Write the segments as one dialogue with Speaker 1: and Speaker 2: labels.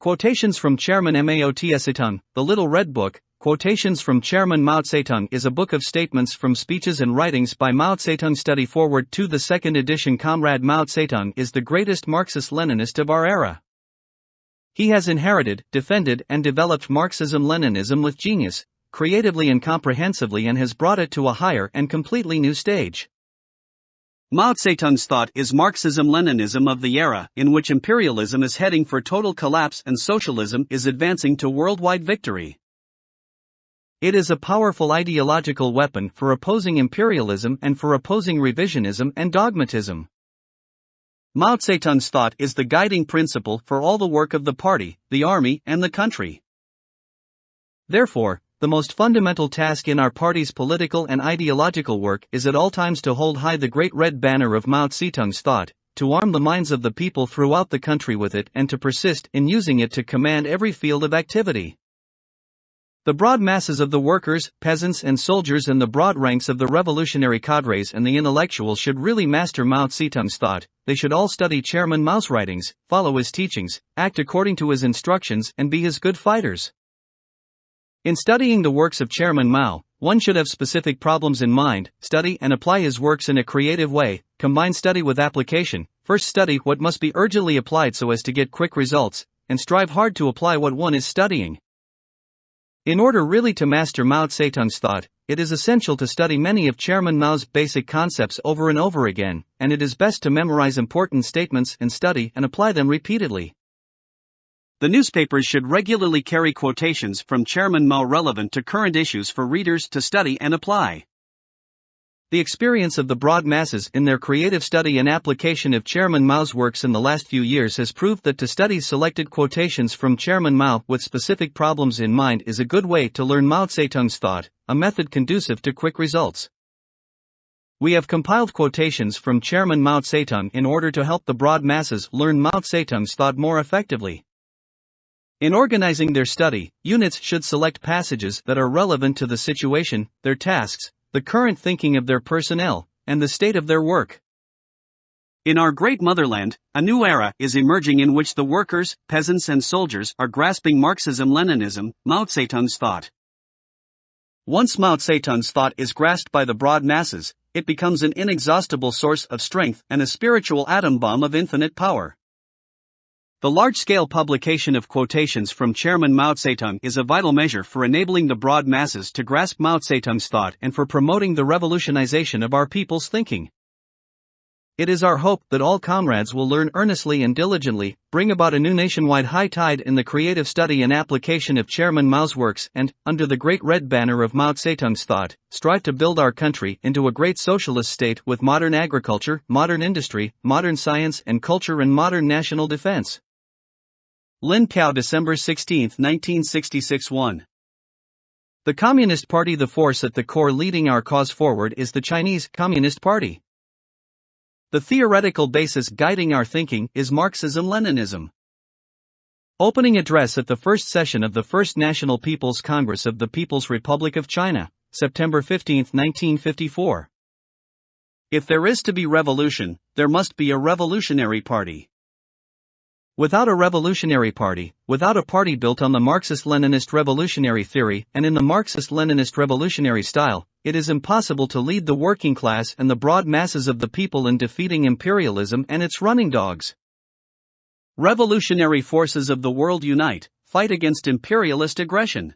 Speaker 1: Quotations from Chairman MAO TSE TUNG, The Little Red Book. Quotations from Chairman Mao Zedong is a book of statements from speeches and writings by Mao Zedong. Study forward to the second edition. Comrade Mao Zedong is the greatest Marxist-Leninist of our era. He has inherited, defended, and developed Marxism-Leninism with genius, creatively and comprehensively, and has brought it to a higher and completely new stage. Mao Zedong's thought is Marxism-Leninism of the era in which imperialism is heading for total collapse and socialism is advancing to worldwide victory. It is a powerful ideological weapon for opposing imperialism and for opposing revisionism and dogmatism. Mao Zedong's thought is the guiding principle for all the work of the party, the army, and the country. Therefore, the most fundamental task in our party's political and ideological work is at all times to hold high the great red banner of Mao Zedong's thought, to arm the minds of the people throughout the country with it, and to persist in using it to command every field of activity. The broad masses of the workers, peasants, and soldiers, and the broad ranks of the revolutionary cadres and the intellectuals should really master Mao Zedong's thought. They should all study Chairman Mao's writings, follow his teachings, act according to his instructions, and be his good fighters. In studying the works of Chairman Mao, one should have specific problems in mind, study and apply his works in a creative way, combine study with application. First, study what must be urgently applied so as to get quick results, and strive hard to apply what one is studying. In order really to master Mao Zedong's thought, it is essential to study many of Chairman Mao's basic concepts over and over again, and it is best to memorize important statements and study and apply them repeatedly. The newspapers should regularly carry quotations from Chairman Mao relevant to current issues for readers to study and apply. The experience of the broad masses in their creative study and application of Chairman Mao's works in the last few years has proved that to study selected quotations from Chairman Mao with specific problems in mind is a good way to learn Mao Zedong's thought, a method conducive to quick results. We have compiled quotations from Chairman Mao Zedong in order to help the broad masses learn Mao Zedong's thought more effectively. In organizing their study, units should select passages that are relevant to the situation, their tasks, the current thinking of their personnel, and the state of their work. In our great motherland, a new era is emerging in which the workers, peasants, and soldiers are grasping Marxism-Leninism, Mao Zedong's thought. Once Mao Zedong's thought is grasped by the broad masses, it becomes an inexhaustible source of strength and a spiritual atom bomb of infinite power. The large-scale publication of quotations from Chairman Mao Zedong is a vital measure for enabling the broad masses to grasp Mao Zedong's thought and for promoting the revolutionization of our people's thinking. It is our hope that all comrades will learn earnestly and diligently, bring about a new nationwide high tide in the creative study and application of Chairman Mao's works, and, under the great red banner of Mao Zedong's thought, strive to build our country into a great socialist state with modern agriculture, modern industry, modern science and culture, and modern national defense. Lin Piao, December 16, 1966. 1. The Communist Party. The force at the core leading our cause forward is the Chinese Communist Party. The theoretical basis guiding our thinking is Marxism-Leninism. Opening address at the first session of the First National People's Congress of the People's Republic of China, September 15, 1954. If there is to be revolution, there must be a revolutionary party. Without a revolutionary party, without a party built on the Marxist-Leninist revolutionary theory and in the Marxist-Leninist revolutionary style, it is impossible to lead the working class and the broad masses of the people in defeating imperialism and its running dogs. Revolutionary forces of the world unite, fight against imperialist aggression.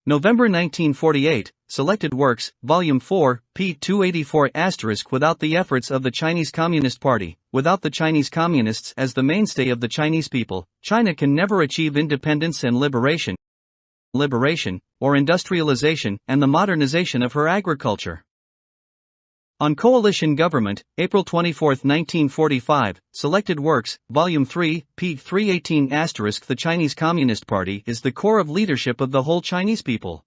Speaker 1: November 1948, Selected Works, Volume 4, p. 284 *. Without the efforts of the Chinese Communist Party, without the Chinese Communists as the mainstay of the Chinese people, China can never achieve independence and liberation, or industrialization, and the modernization of her agriculture. On Coalition Government, April 24, 1945, Selected Works, Volume 3, p. 318 *. The Chinese Communist Party is the core of leadership of the whole Chinese people.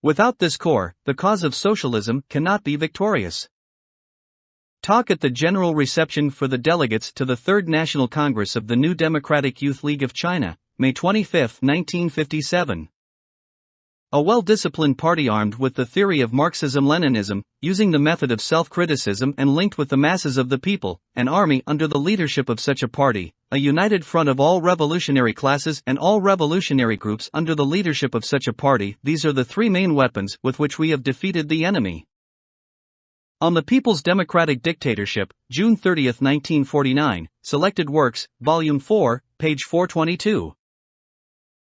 Speaker 1: Without this core, the cause of socialism cannot be victorious. Talk at the General Reception for the Delegates to the Third National Congress of the New Democratic Youth League of China, May 25, 1957. A well-disciplined party armed with the theory of Marxism-Leninism, using the method of self-criticism and linked with the masses of the people, an army under the leadership of such a party, a united front of all revolutionary classes and all revolutionary groups under the leadership of such a party. These are the three main weapons with which we have defeated the enemy. On the People's Democratic Dictatorship, June 30, 1949, Selected Works, Volume 4, page 422.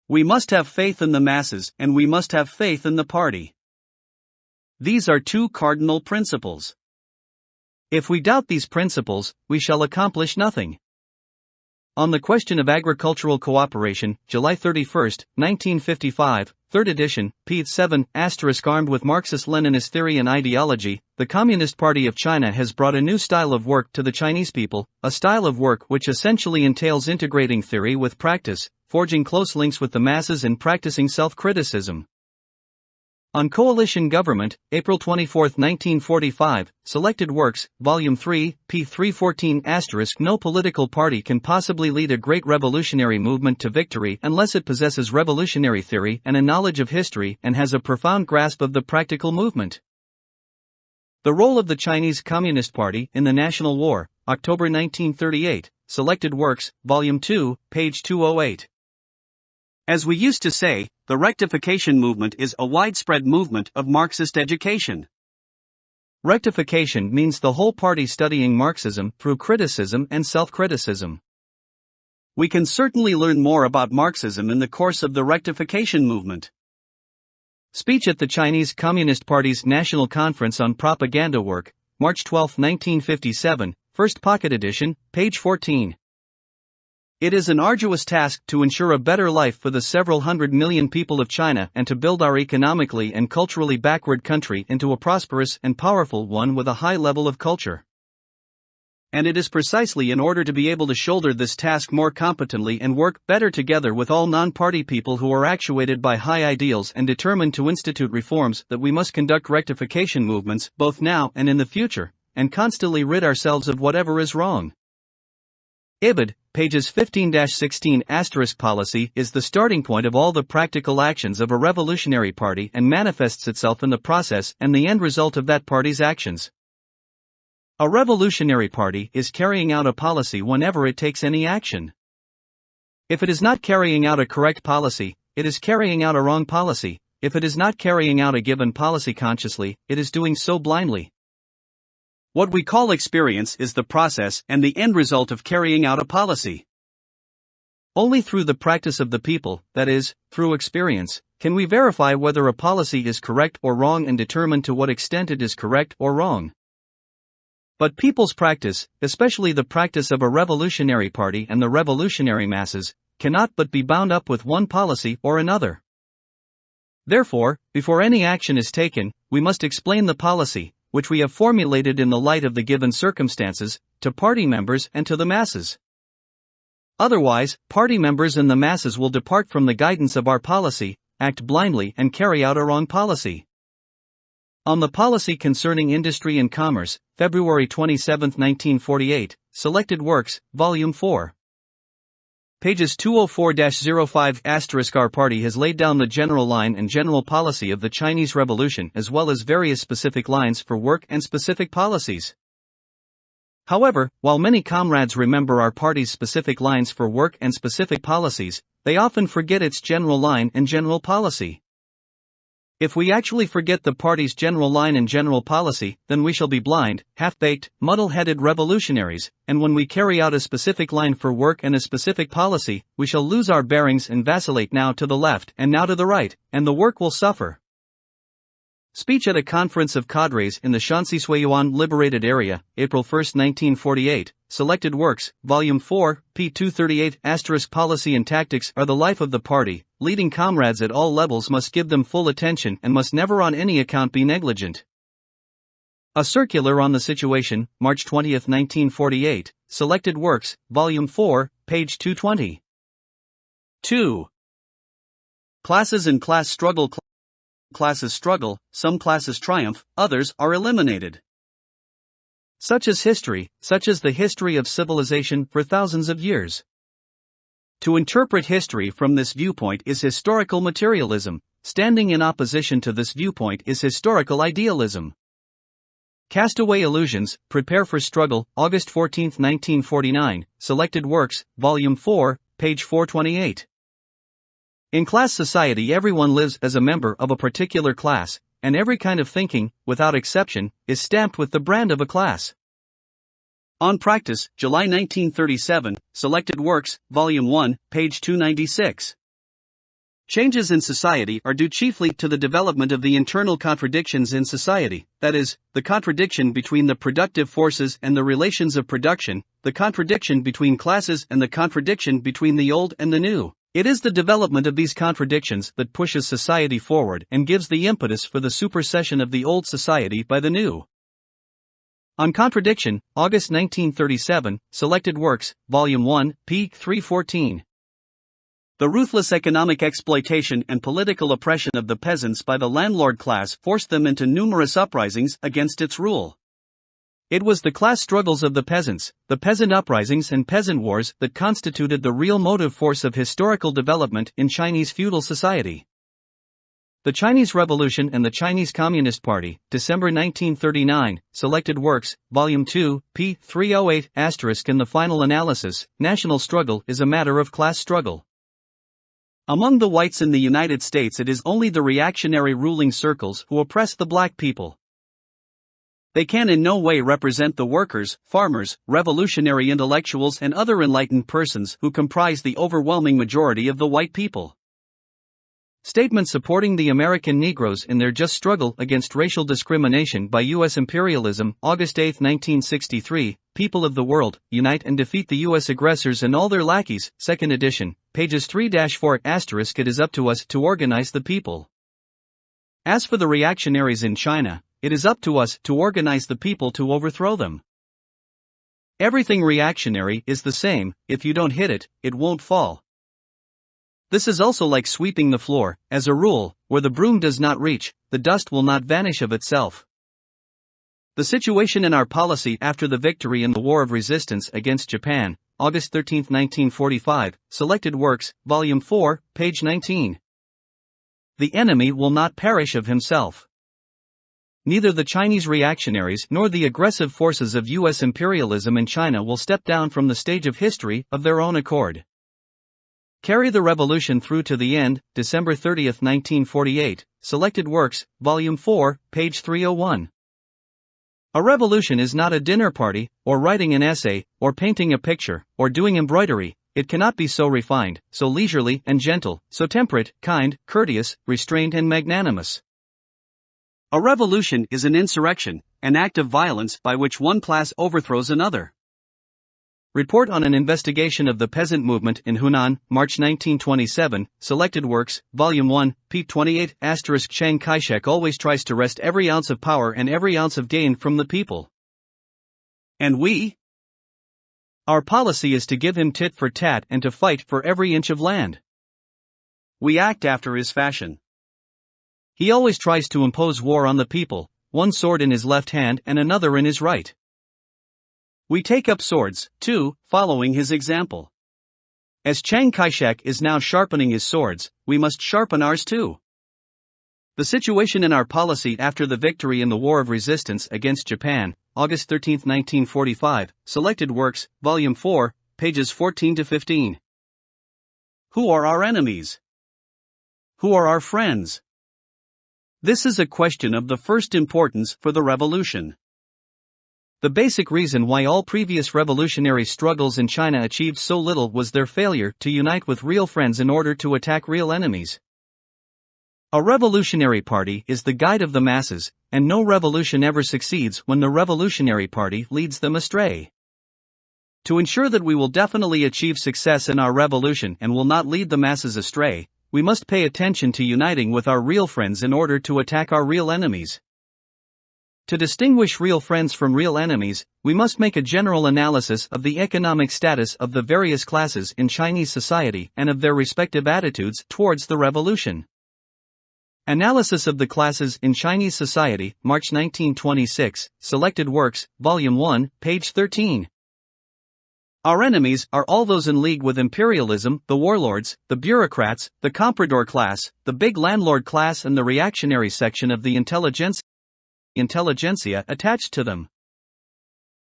Speaker 1: We must have faith in the masses, and we must have faith in the party. These are two cardinal principles. If we doubt these principles, we shall accomplish nothing. On the Question of Agricultural Cooperation, July 31, 1955, 3rd edition, p. 7, armed with Marxist-Leninist theory and ideology, the Communist Party of China has brought a new style of work to the Chinese people, a style of work which essentially entails integrating theory with practice, forging close links with the masses and practicing self-criticism. On Coalition Government, April 24, 1945, Selected Works, Volume 3, p. 314 *. No political party can possibly lead a great revolutionary movement to victory unless it possesses revolutionary theory and a knowledge of history and has a profound grasp of the practical movement. The role of the Chinese Communist Party in the National War, October 1938, Selected Works, Volume 2, page 208. As we used to say, the rectification movement is a widespread movement of Marxist education. Rectification means the whole party studying Marxism through criticism and self-criticism. We can certainly learn more about Marxism in the course of the rectification movement. Speech at the Chinese Communist Party's National Conference on Propaganda Work, March 12, 1957, First Pocket Edition, page 14. It is an arduous task to ensure a better life for the several hundred million people of China and to build our economically and culturally backward country into a prosperous and powerful one with a high level of culture. And it is precisely in order to be able to shoulder this task more competently and work better together with all non-party people who are actuated by high ideals and determined to institute reforms that we must conduct rectification movements both now and in the future, and constantly rid ourselves of whatever is wrong. Ibid, pages 15-16 * policy is the starting point of all the practical actions of a revolutionary party and manifests itself in the process and the end result of that party's actions. A revolutionary party is carrying out a policy whenever it takes any action. If it is not carrying out a correct policy, it is carrying out a wrong policy. If it is not carrying out a given policy consciously, it is doing so blindly. What we call experience is the process and the end result of carrying out a policy. Only through the practice of the people, that is, through experience, can we verify whether a policy is correct or wrong and determine to what extent it is correct or wrong. But people's practice, especially the practice of a revolutionary party and the revolutionary masses, cannot but be bound up with one policy or another. Therefore, before any action is taken, we must explain the policy, which we have formulated in the light of the given circumstances, to party members and to the masses. Otherwise, party members and the masses will depart from the guidance of our policy, act blindly and carry out a wrong policy. On the Policy Concerning Industry and Commerce, February 27, 1948, Selected Works, Volume 4. Pages 204-05 * Our party has laid down the general line and general policy of the Chinese Revolution as well as various specific lines for work and specific policies. However, while many comrades remember our party's specific lines for work and specific policies, they often forget its general line and general policy. If we actually forget the party's general line and general policy, then we shall be blind, half-baked, muddle-headed revolutionaries, and when we carry out a specific line for work and a specific policy, we shall lose our bearings and vacillate now to the left and now to the right, and the work will suffer. Speech at a conference of cadres in the Shanxi Suiyuan Liberated Area, April 1, 1948, Selected Works, Volume 4, p. 238 * Policy and tactics are the life of the party. Leading comrades at all levels must give them full attention and must never on any account be negligent. A circular on the situation, March 20, 1948, Selected Works, Volume 4, page 220. 2. Classes and class struggle. Classes struggle, some classes triumph, others are eliminated. Such is history, such is the history of civilization for thousands of years. To interpret history from this viewpoint is historical materialism, standing in opposition to this viewpoint is historical idealism. Castaway Illusions, Prepare for Struggle, August 14, 1949, Selected Works, Volume 4, page 428. In class society, everyone lives as a member of a particular class, and every kind of thinking, without exception, is stamped with the brand of a class. On Practice, July 1937, Selected Works, Volume 1, page 296. Changes in society are due chiefly to the development of the internal contradictions in society, that is, the contradiction between the productive forces and the relations of production, the contradiction between classes and the contradiction between the old and the new. It is the development of these contradictions that pushes society forward and gives the impetus for the supersession of the old society by the new. On Contradiction, August 1937, Selected Works, Volume 1, p. 314. The ruthless economic exploitation and political oppression of the peasants by the landlord class forced them into numerous uprisings against its rule. It was the class struggles of the peasants, the peasant uprisings and peasant wars that constituted the real motive force of historical development in Chinese feudal society. The Chinese Revolution and the Chinese Communist Party, December 1939, Selected Works, Volume 2, p. 308*. In the final analysis, national struggle is a matter of class struggle. Among the whites in the United States, it is only the reactionary ruling circles who oppress the black people. They can in no way represent the workers, farmers, revolutionary intellectuals and other enlightened persons who comprise the overwhelming majority of the white people. Statement supporting the American Negroes in their just struggle against racial discrimination by U.S. imperialism, August 8, 1963, People of the World, Unite and Defeat the U.S. Aggressors and All Their Lackeys, 2nd edition, pages 3-4*. It is up to us to organize the people. As for the reactionaries in China, it is up to us to organize the people to overthrow them. Everything reactionary is the same, if you don't hit it, it won't fall. This is also like sweeping the floor, as a rule, where the broom does not reach, the dust will not vanish of itself. The situation in our policy after the victory in the War of Resistance against Japan, August 13, 1945, Selected Works, Volume 4, page 19. The enemy will not perish of himself. Neither the Chinese reactionaries nor the aggressive forces of U.S. imperialism in China will step down from the stage of history of their own accord. Carry the Revolution Through to the End, December 30, 1948, Selected Works, Volume 4, page 301. A revolution is not a dinner party, or writing an essay, or painting a picture, or doing embroidery. It cannot be so refined, so leisurely and gentle, so temperate, kind, courteous, restrained and magnanimous. A revolution is an insurrection, an act of violence by which one class overthrows another. Report on an investigation of the peasant movement in Hunan, March 1927, Selected Works, Volume 1, p. 28*. Chiang Kai-shek always tries to wrest every ounce of power and every ounce of gain from the people. And we? Our policy is to give him tit for tat and to fight for every inch of land. We act after his fashion. He always tries to impose war on the people, one sword in his left hand and another in his right. We take up swords, too, following his example. As Chiang Kai-shek is now sharpening his swords, we must sharpen ours too. The situation in our policy after the victory in the War of Resistance against Japan, August 13, 1945, Selected Works, Volume 4, pages 14-15. Who are our enemies? Who are our friends? This is a question of the first importance for the revolution. The basic reason why all previous revolutionary struggles in China achieved so little was their failure to unite with real friends in order to attack real enemies. A revolutionary party is the guide of the masses, and no revolution ever succeeds when the revolutionary party leads them astray. To ensure that we will definitely achieve success in our revolution and will not lead the masses astray, we must pay attention to uniting with our real friends in order to attack our real enemies. To distinguish real friends from real enemies, we must make a general analysis of the economic status of the various classes in Chinese society and of their respective attitudes towards the revolution. Analysis of the classes in Chinese society, March 1926, Selected Works, Volume 1, page 13. Our enemies are all those in league with imperialism, the warlords, the bureaucrats, the comprador class, the big landlord class and the reactionary section of the intelligentsia. intelligentsia attached to them.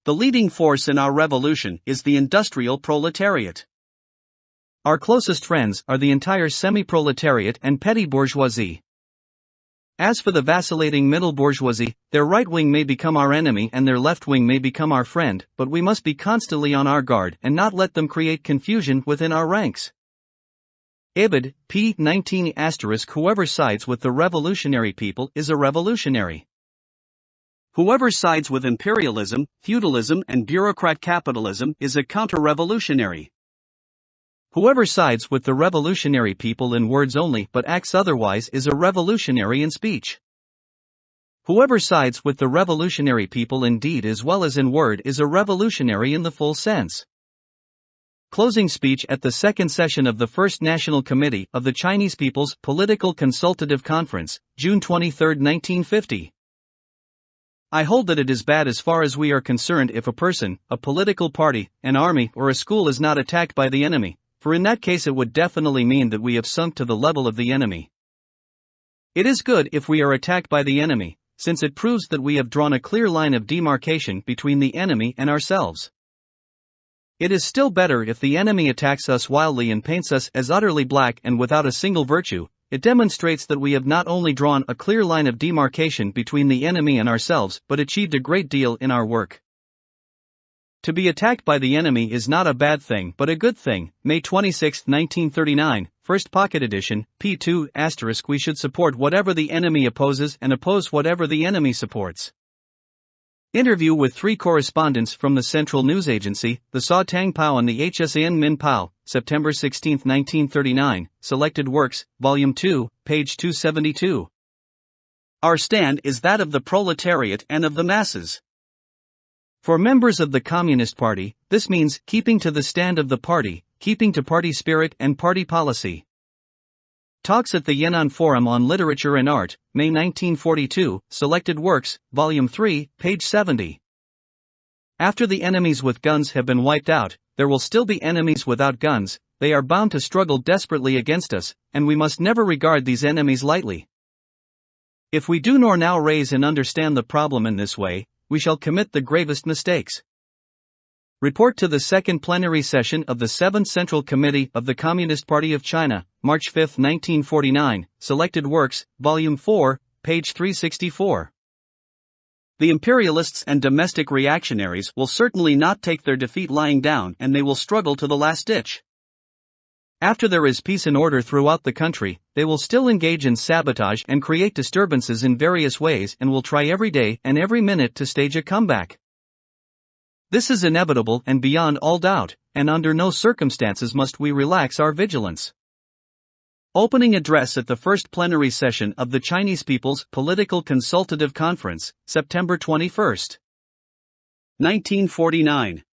Speaker 2: The leading force in our revolution is the industrial proletariat.
Speaker 1: Our closest friends are the entire semi-proletariat and petty bourgeoisie. As for the vacillating middle bourgeoisie, their right wing may become our enemy and their left wing may become our friend, but we must be constantly on our guard and not let them create confusion within our ranks. Ibid. p. 19 *. Whoever sides with the revolutionary people is a revolutionary.
Speaker 2: Whoever sides with imperialism, feudalism and bureaucrat capitalism is a counter-revolutionary.
Speaker 1: Whoever sides with the revolutionary people in words only but acts otherwise is a revolutionary in speech. Whoever sides with the revolutionary people in deed as well as in word is a revolutionary in the full sense. Closing speech at the second session of the First National Committee of the Chinese People's Political Consultative Conference, June 23, 1950. I hold that it is bad as far as we are concerned if a person, a political party, an army or a school is not attacked by the enemy, for in that case it would definitely mean that we have sunk to the level of the enemy. It is good if we are attacked by the enemy, since it proves that we have drawn a clear line of demarcation between the enemy and ourselves. It is still better if the enemy attacks us wildly and paints us as utterly black and without a single virtue. It demonstrates that we have not only drawn a clear line of demarcation between the enemy and ourselves but achieved a great deal in our work. To be attacked by the enemy is not a bad thing but a good thing. May 26, 1939, First Pocket Edition, p. 2 *. We should support whatever the enemy opposes and oppose whatever the enemy supports. Interview with 3 correspondents from the Central News Agency, the Sa Tang Pao and the HSAN Min Pao, September 16, 1939, Selected Works, Volume 2, page 272.
Speaker 2: Our stand is that of the proletariat and of the masses.
Speaker 1: For members of the Communist Party, this means keeping to the stand of the party, keeping to party spirit and party policy. Talks at the Yan'an Forum on Literature and Art, May 1942, Selected Works, Volume 3, page 70. After the enemies with guns have been wiped out, there will still be enemies without guns. They are bound to struggle desperately against us, and we must never regard these enemies lightly. If we do nor now raise and understand the problem in this way, we shall commit the gravest mistakes. Report to the Second Plenary Session of the 7th Central Committee of the Communist Party of China, March 5, 1949, Selected Works, Volume 4, page 364. The imperialists and domestic reactionaries will certainly not take their defeat lying down and they will struggle to the last ditch. After there is peace and order throughout the country, they will still engage in sabotage and create disturbances in various ways and will try every day and every minute to stage a comeback. This is inevitable and beyond all doubt, and under no circumstances must we relax our vigilance. Opening address at the first plenary session of the Chinese People's Political Consultative Conference, September 21,
Speaker 2: 1949.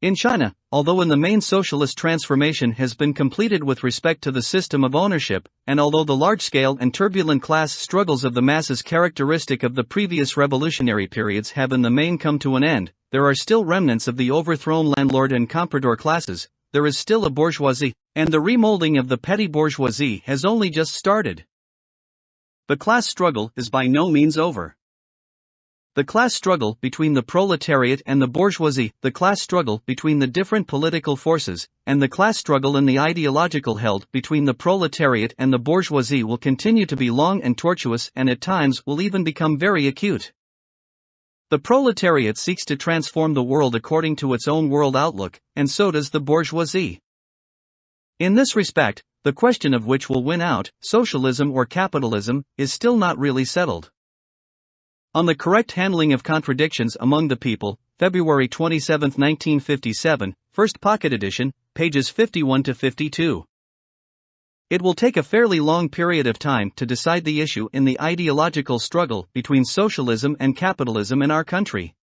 Speaker 1: In China, although in the main socialist transformation has been completed with respect to the system of ownership, and although the large-scale and turbulent class struggles of the masses characteristic of the previous revolutionary periods have in the main come to an end, there are still remnants of the overthrown landlord and comprador classes. There is still a bourgeoisie, and the remolding of the petty bourgeoisie has only just started. The class struggle is by no means over. The class struggle between the proletariat and the bourgeoisie, the class struggle between the different political forces, and the class struggle in the ideological held between the proletariat and the bourgeoisie will continue to be long and tortuous and at times will even become very acute. The proletariat seeks to transform the world according to its own world outlook, and so does the bourgeoisie. In this respect, the question of which will win out, socialism or capitalism, is still not really settled. On the correct handling of contradictions among the people, February 27, 1957, First Pocket Edition, pages 51 to 52. It will take a fairly long period of time to decide the issue in the ideological struggle between socialism and capitalism in our country.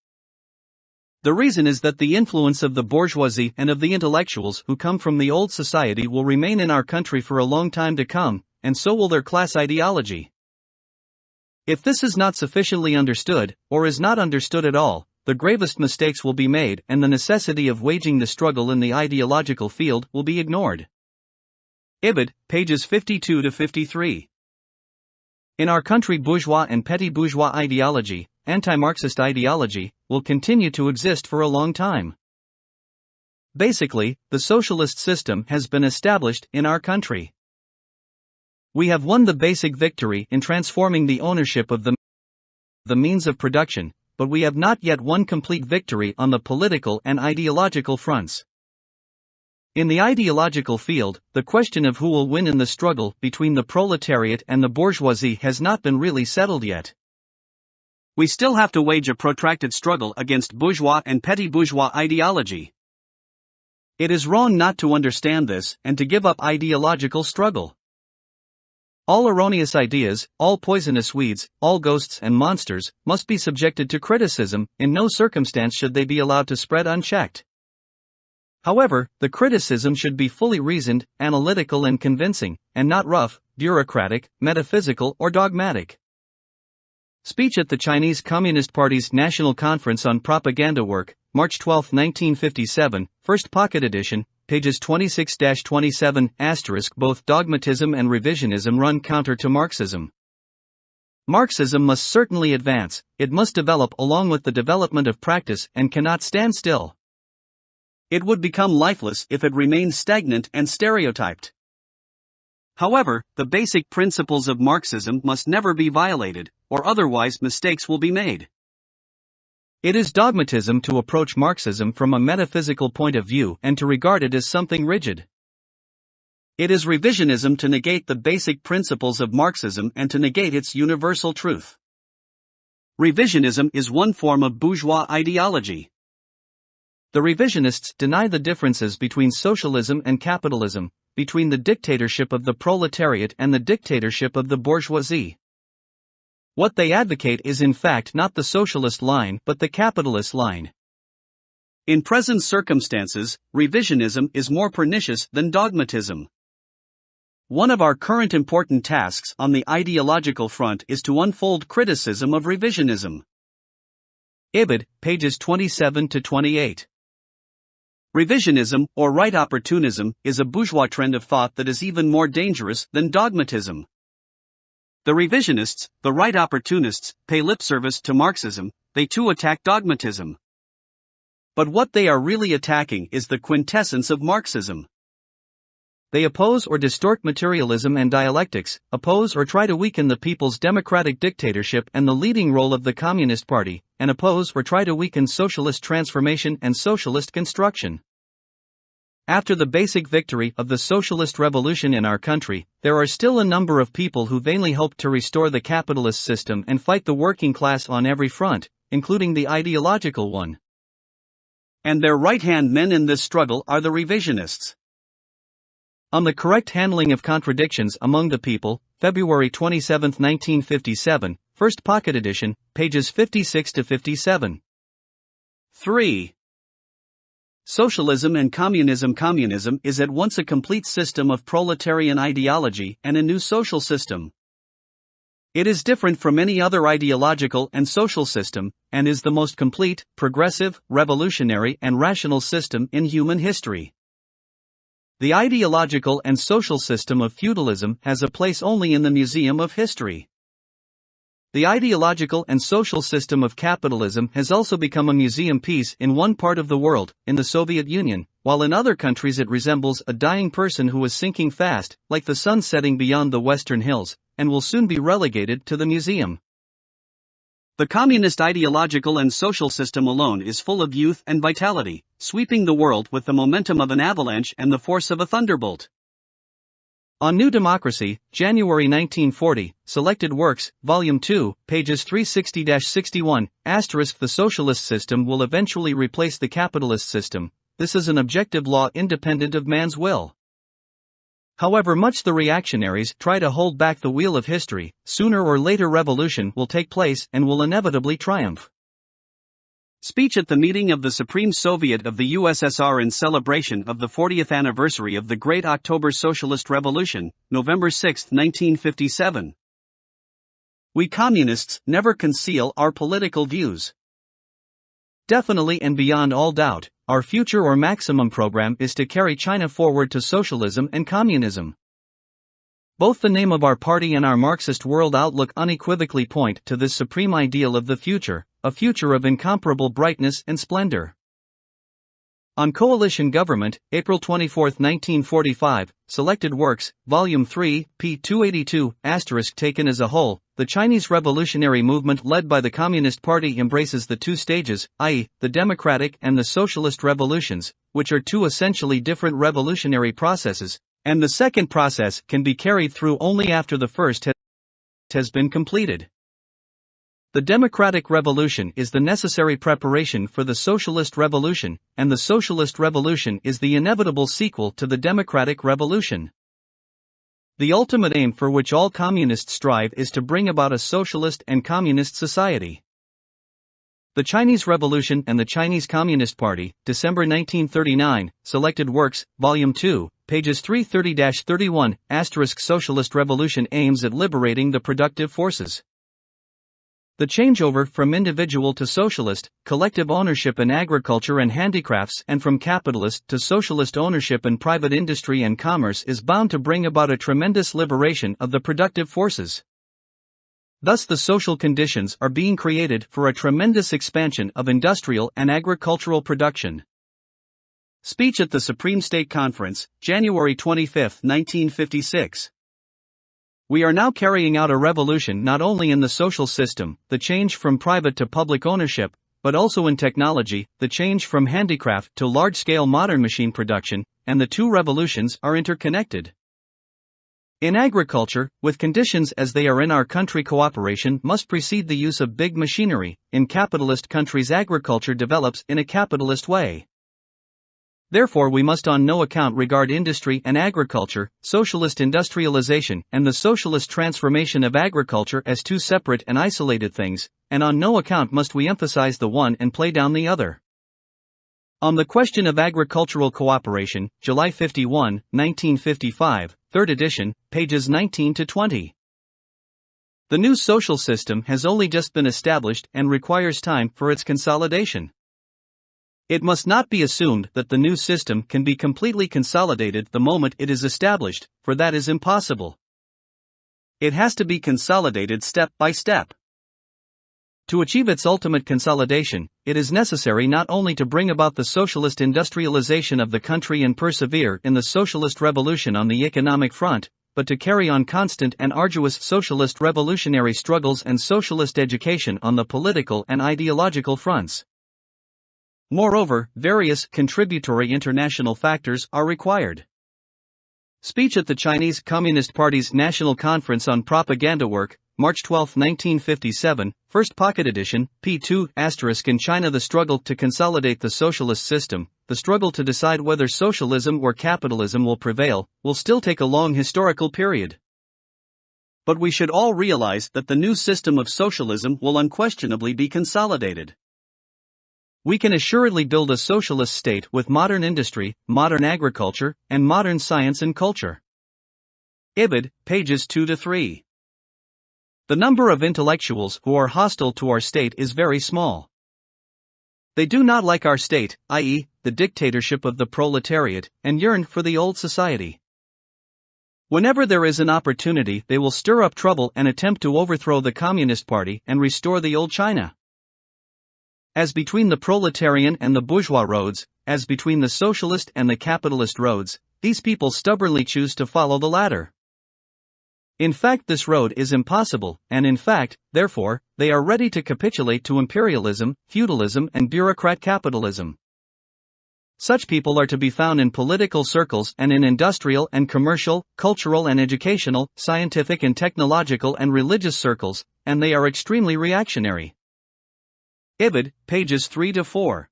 Speaker 1: The reason is that the influence of the bourgeoisie and of the intellectuals who come from the old society will remain in our country for a long time to come, and so will their class ideology. If this is not sufficiently understood, or is not understood at all, the gravest mistakes will be made and the necessity of waging the struggle in the ideological field will be ignored. Ibid, pages 52 to 53. In our country, bourgeois and petty bourgeois ideology, anti-Marxist ideology, will continue to exist for a long time. Basically, the socialist system has been established in our country. We have won the basic victory in transforming the ownership of the means of production, but we have not yet won complete victory on the political and ideological fronts. In the ideological field, the question of who will win in the struggle between the proletariat and the bourgeoisie has not been really settled yet.
Speaker 2: We still have to wage a protracted struggle against bourgeois and petty bourgeois ideology. It is wrong not to understand this and to give up ideological struggle. All erroneous ideas, all poisonous weeds, all ghosts and monsters, must be subjected to criticism. In no circumstance should they be allowed to spread unchecked. However, the criticism should be fully reasoned, analytical and convincing, and not rough, bureaucratic, metaphysical or dogmatic. Speech at the Chinese Communist Party's National Conference on Propaganda Work, March 12, 1957, First Pocket Edition, pages 26-27 *. Both dogmatism and revisionism run counter to Marxism. Marxism must certainly advance, it must develop along with the development of practice and cannot stand still. It would become lifeless if it remained stagnant and stereotyped. However, the basic principles of Marxism must never be violated, or otherwise mistakes will be made. It is dogmatism to approach Marxism from a metaphysical point of view and to regard it as something rigid. It is revisionism to negate the basic principles of Marxism and to negate its universal truth. Revisionism is one form of bourgeois ideology. The revisionists deny the differences between socialism and capitalism, between the dictatorship of the proletariat and the dictatorship of the bourgeoisie. What they advocate is in fact not the socialist line but the capitalist line. In present circumstances, revisionism is more pernicious than dogmatism. One of our current important tasks on the ideological front is to unfold criticism of revisionism. Ibid, pages 27-28. Revisionism, or right opportunism, is a bourgeois trend of thought that is even more dangerous than dogmatism. The revisionists, the right opportunists, pay lip service to Marxism, they too attack dogmatism. But what they are really attacking is the quintessence of Marxism. They oppose or distort materialism and dialectics, oppose or try to weaken the people's democratic dictatorship and the leading role of the Communist Party, and oppose or try to weaken socialist transformation and socialist construction. After the basic victory of the socialist revolution in our country, there are still a number of people who vainly hope to restore the capitalist system and fight the working class on every front, including the ideological one. And their right-hand men in this struggle are the revisionists. On the correct handling of contradictions among the people, February 27, 1957, First Pocket Edition, pages 56-57. 3. Socialism and communism. Communism is at once a complete system of proletarian ideology and a new social system. It is different from any other ideological and social system, and is the most complete, progressive, revolutionary and rational system in human history. The ideological and social system of feudalism has a place only in the Museum of History. The ideological and social system of capitalism has also become a museum piece in one part of the world, in the Soviet Union, while in other countries it resembles a dying person who is sinking fast, like the sun setting beyond the western hills, and will soon be relegated to the museum. The communist ideological and social system alone is full of youth and vitality, sweeping the world with the momentum of an avalanche and the force of a thunderbolt. On New Democracy, January 1940, Selected Works, Volume 2, pages 360-61, *. The socialist system will eventually replace the capitalist system. This is an objective law independent of man's will. However much the reactionaries try to hold back the wheel of history, sooner or later revolution will take place and will inevitably triumph. Speech at the meeting of the Supreme Soviet of the USSR in celebration of the 40th anniversary of the Great October Socialist Revolution, November 6, 1957. We communists never conceal our political views. Definitely and beyond all doubt, our future or maximum program is to carry China forward to socialism and communism. Both the name of our party and our Marxist world outlook unequivocally point to this supreme ideal of the future, a future of incomparable brightness and splendor. On Coalition Government, April 24, 1945, Selected Works, Volume 3, p. 282, taken as a whole, the Chinese revolutionary movement led by the Communist Party embraces the two stages, i.e., the democratic and the socialist revolutions, which are two essentially different revolutionary processes, and the second process can be carried through only after the first has been completed. The democratic revolution is the necessary preparation for the socialist revolution, and the socialist revolution is the inevitable sequel to the democratic revolution. The ultimate aim for which all communists strive is to bring about a socialist and communist society. The Chinese Revolution and the Chinese Communist Party, December 1939, Selected Works, Volume 2, pages 330-31, Socialist Revolution aims at liberating the productive forces. The changeover from individual to socialist, collective ownership in agriculture and handicrafts and from capitalist to socialist ownership in private industry and commerce is bound to bring about a tremendous liberation of the productive forces. Thus the social conditions are being created for a tremendous expansion of industrial and agricultural production. Speech at the Supreme State Conference, January 25, 1956. We are now carrying out a revolution not only in the social system, the change from private to public ownership, but also in technology, the change from handicraft to large-scale modern machine production, and the two revolutions are interconnected. In agriculture, with conditions as they are in our country, cooperation must precede the use of big machinery. In capitalist countries, agriculture develops in a capitalist way. Therefore we must on no account regard industry and agriculture, socialist industrialization, and the socialist transformation of agriculture as two separate and isolated things, and on no account must we emphasize the one and play down the other. On the question of agricultural cooperation, July 51, 1955, 3rd edition, pages 19-20. The new social system has only just been established and requires time for its consolidation. It must not be assumed that the new system can be completely consolidated the moment it is established, for that is impossible. It has to be consolidated step by step. To achieve its ultimate consolidation, it is necessary not only to bring about the socialist industrialization of the country and persevere in the socialist revolution on the economic front, but to carry on constant and arduous socialist revolutionary struggles and socialist education on the political and ideological fronts. Moreover, various contributory international factors are required. Speech at the Chinese Communist Party's National Conference on Propaganda Work, March 12, 1957, First Pocket Edition, p. 2, in China. The struggle to consolidate the socialist system, the struggle to decide whether socialism or capitalism will prevail, will still take a long historical period. But we should all realize that the new system of socialism will unquestionably be consolidated. We can assuredly build a socialist state with modern industry, modern agriculture, and modern science and culture. Ibid, pages 2-3. The number of intellectuals who are hostile to our state is very small. They do not like our state, i.e., the dictatorship of the proletariat, and yearn for the old society. Whenever there is an opportunity, they will stir up trouble and attempt to overthrow the Communist Party and restore the old China. As between the proletarian and the bourgeois roads, as between the socialist and the capitalist roads, these people stubbornly choose to follow the latter. In fact, this road is impossible, and in fact, therefore, they are ready to capitulate to imperialism, feudalism, and bureaucrat capitalism. Such people are to be found in political circles and in industrial and commercial, cultural and educational, scientific and technological and religious circles, and they are extremely reactionary. Ibid, pages 3-4.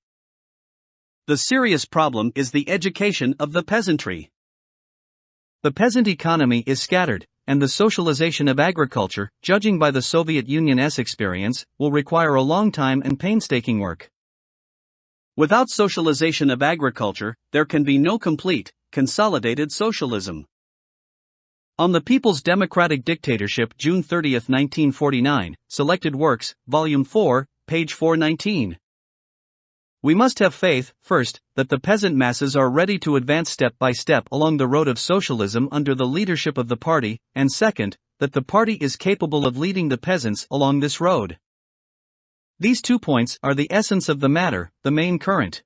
Speaker 2: The serious problem is the education of the peasantry. The peasant economy is scattered, and the socialization of agriculture, judging by the Soviet Union's experience, will require a long time and painstaking work. Without socialization of agriculture, there can be no complete, consolidated socialism. On the People's Democratic Dictatorship, June 30, 1949, Selected Works, Volume 4, page 419. We must have faith, first, that the peasant masses are ready to advance step by step along the road of socialism under the leadership of the party, and second, that the party is capable of leading the peasants along this road. These 2 points are the essence of the matter, the main current.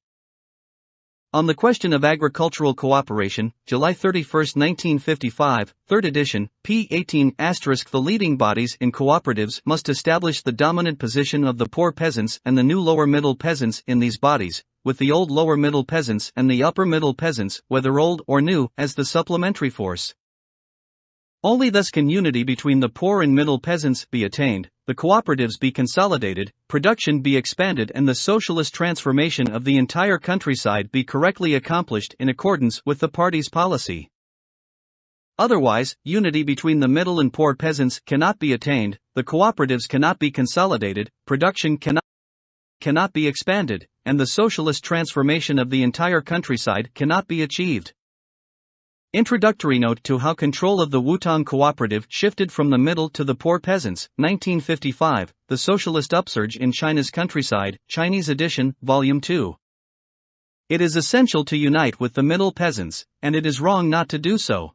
Speaker 2: On the question of agricultural cooperation, July 31, 1955, 3rd edition, p. 18*, the leading bodies in cooperatives must establish the dominant position of the poor peasants and the new lower middle peasants in these bodies, with the old lower middle peasants and the upper middle peasants, whether old or new, as the supplementary force. Only thus can unity between the poor and middle peasants be attained, the cooperatives be consolidated, production be expanded, and the socialist transformation of the entire countryside be correctly accomplished in accordance with the party's policy. Otherwise, unity between the middle and poor peasants cannot be attained, the cooperatives cannot be consolidated, production cannot be expanded, and the socialist transformation of the entire countryside cannot be achieved. Introductory note to how control of the Wutong cooperative shifted from the middle to the poor peasants, 1955, The Socialist Upsurge in China's Countryside, Chinese edition, Volume 2. It is essential to unite with the middle peasants, and it is wrong not to do so.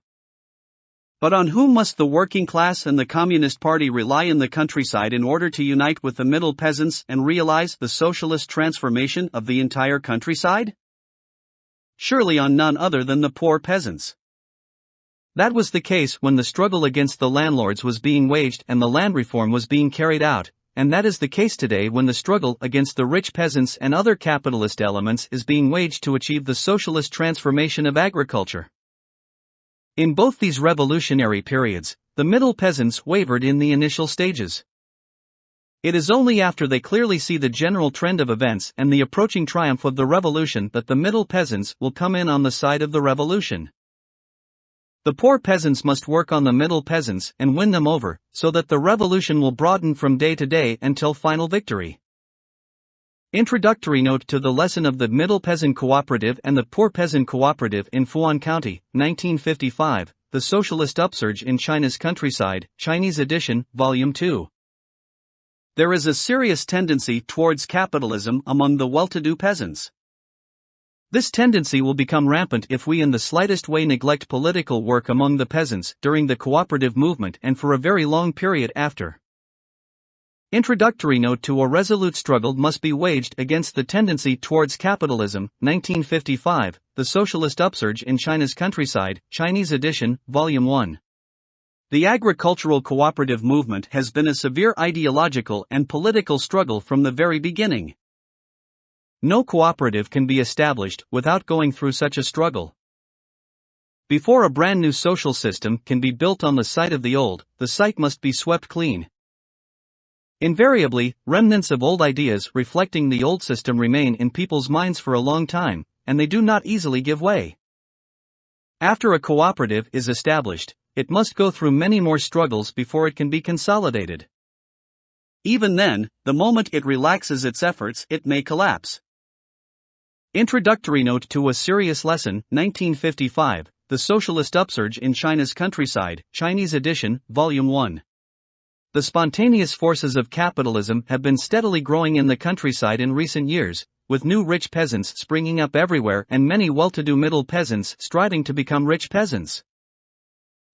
Speaker 2: But on whom must the working class and the Communist Party rely in the countryside in order to unite with the middle peasants and realize the socialist transformation of the entire countryside? Surely on none other than the poor peasants. That was the case when the struggle against the landlords was being waged and the land reform was being carried out, and that is the case today when the struggle against the rich peasants and other capitalist elements is being waged to achieve the socialist transformation of agriculture. In both these revolutionary periods, the middle peasants wavered in the initial stages. It is only after they clearly see the general trend of events and the approaching triumph of the revolution that the middle peasants will come in on the side of the revolution. The poor peasants must work on the middle peasants and win them over, so that the revolution will broaden from day to day until final victory. Introductory note to the lesson of the Middle Peasant Cooperative and the Poor Peasant Cooperative in Fuan County, 1955, The Socialist Upsurge in China's Countryside, Chinese edition, Volume 2. There is a serious tendency towards capitalism among the well-to-do peasants. This tendency will become rampant if we in the slightest way neglect political work among the peasants during the cooperative movement and for a very long period after. Introductory note to a resolute struggle must be waged against the tendency towards capitalism, 1955, The Socialist Upsurge in China's Countryside, Chinese edition, Volume 1. The agricultural cooperative movement has been a severe ideological and political struggle from the very beginning. No cooperative can be established without going through such a struggle. Before a brand new social system can be built on the site of the old, the site must be swept clean. Invariably, remnants of old ideas reflecting the old system remain in people's minds for a long time, and they do not easily give way. After a cooperative is established, it must go through many more struggles before it can be consolidated. Even then, the moment it relaxes its efforts, it may collapse. Introductory note to a serious lesson, 1955, The Socialist Upsurge in China's Countryside, Chinese edition, Volume 1. The spontaneous forces of capitalism have been steadily growing in the countryside in recent years, with new rich peasants springing up everywhere and many well-to-do middle peasants striving to become rich peasants.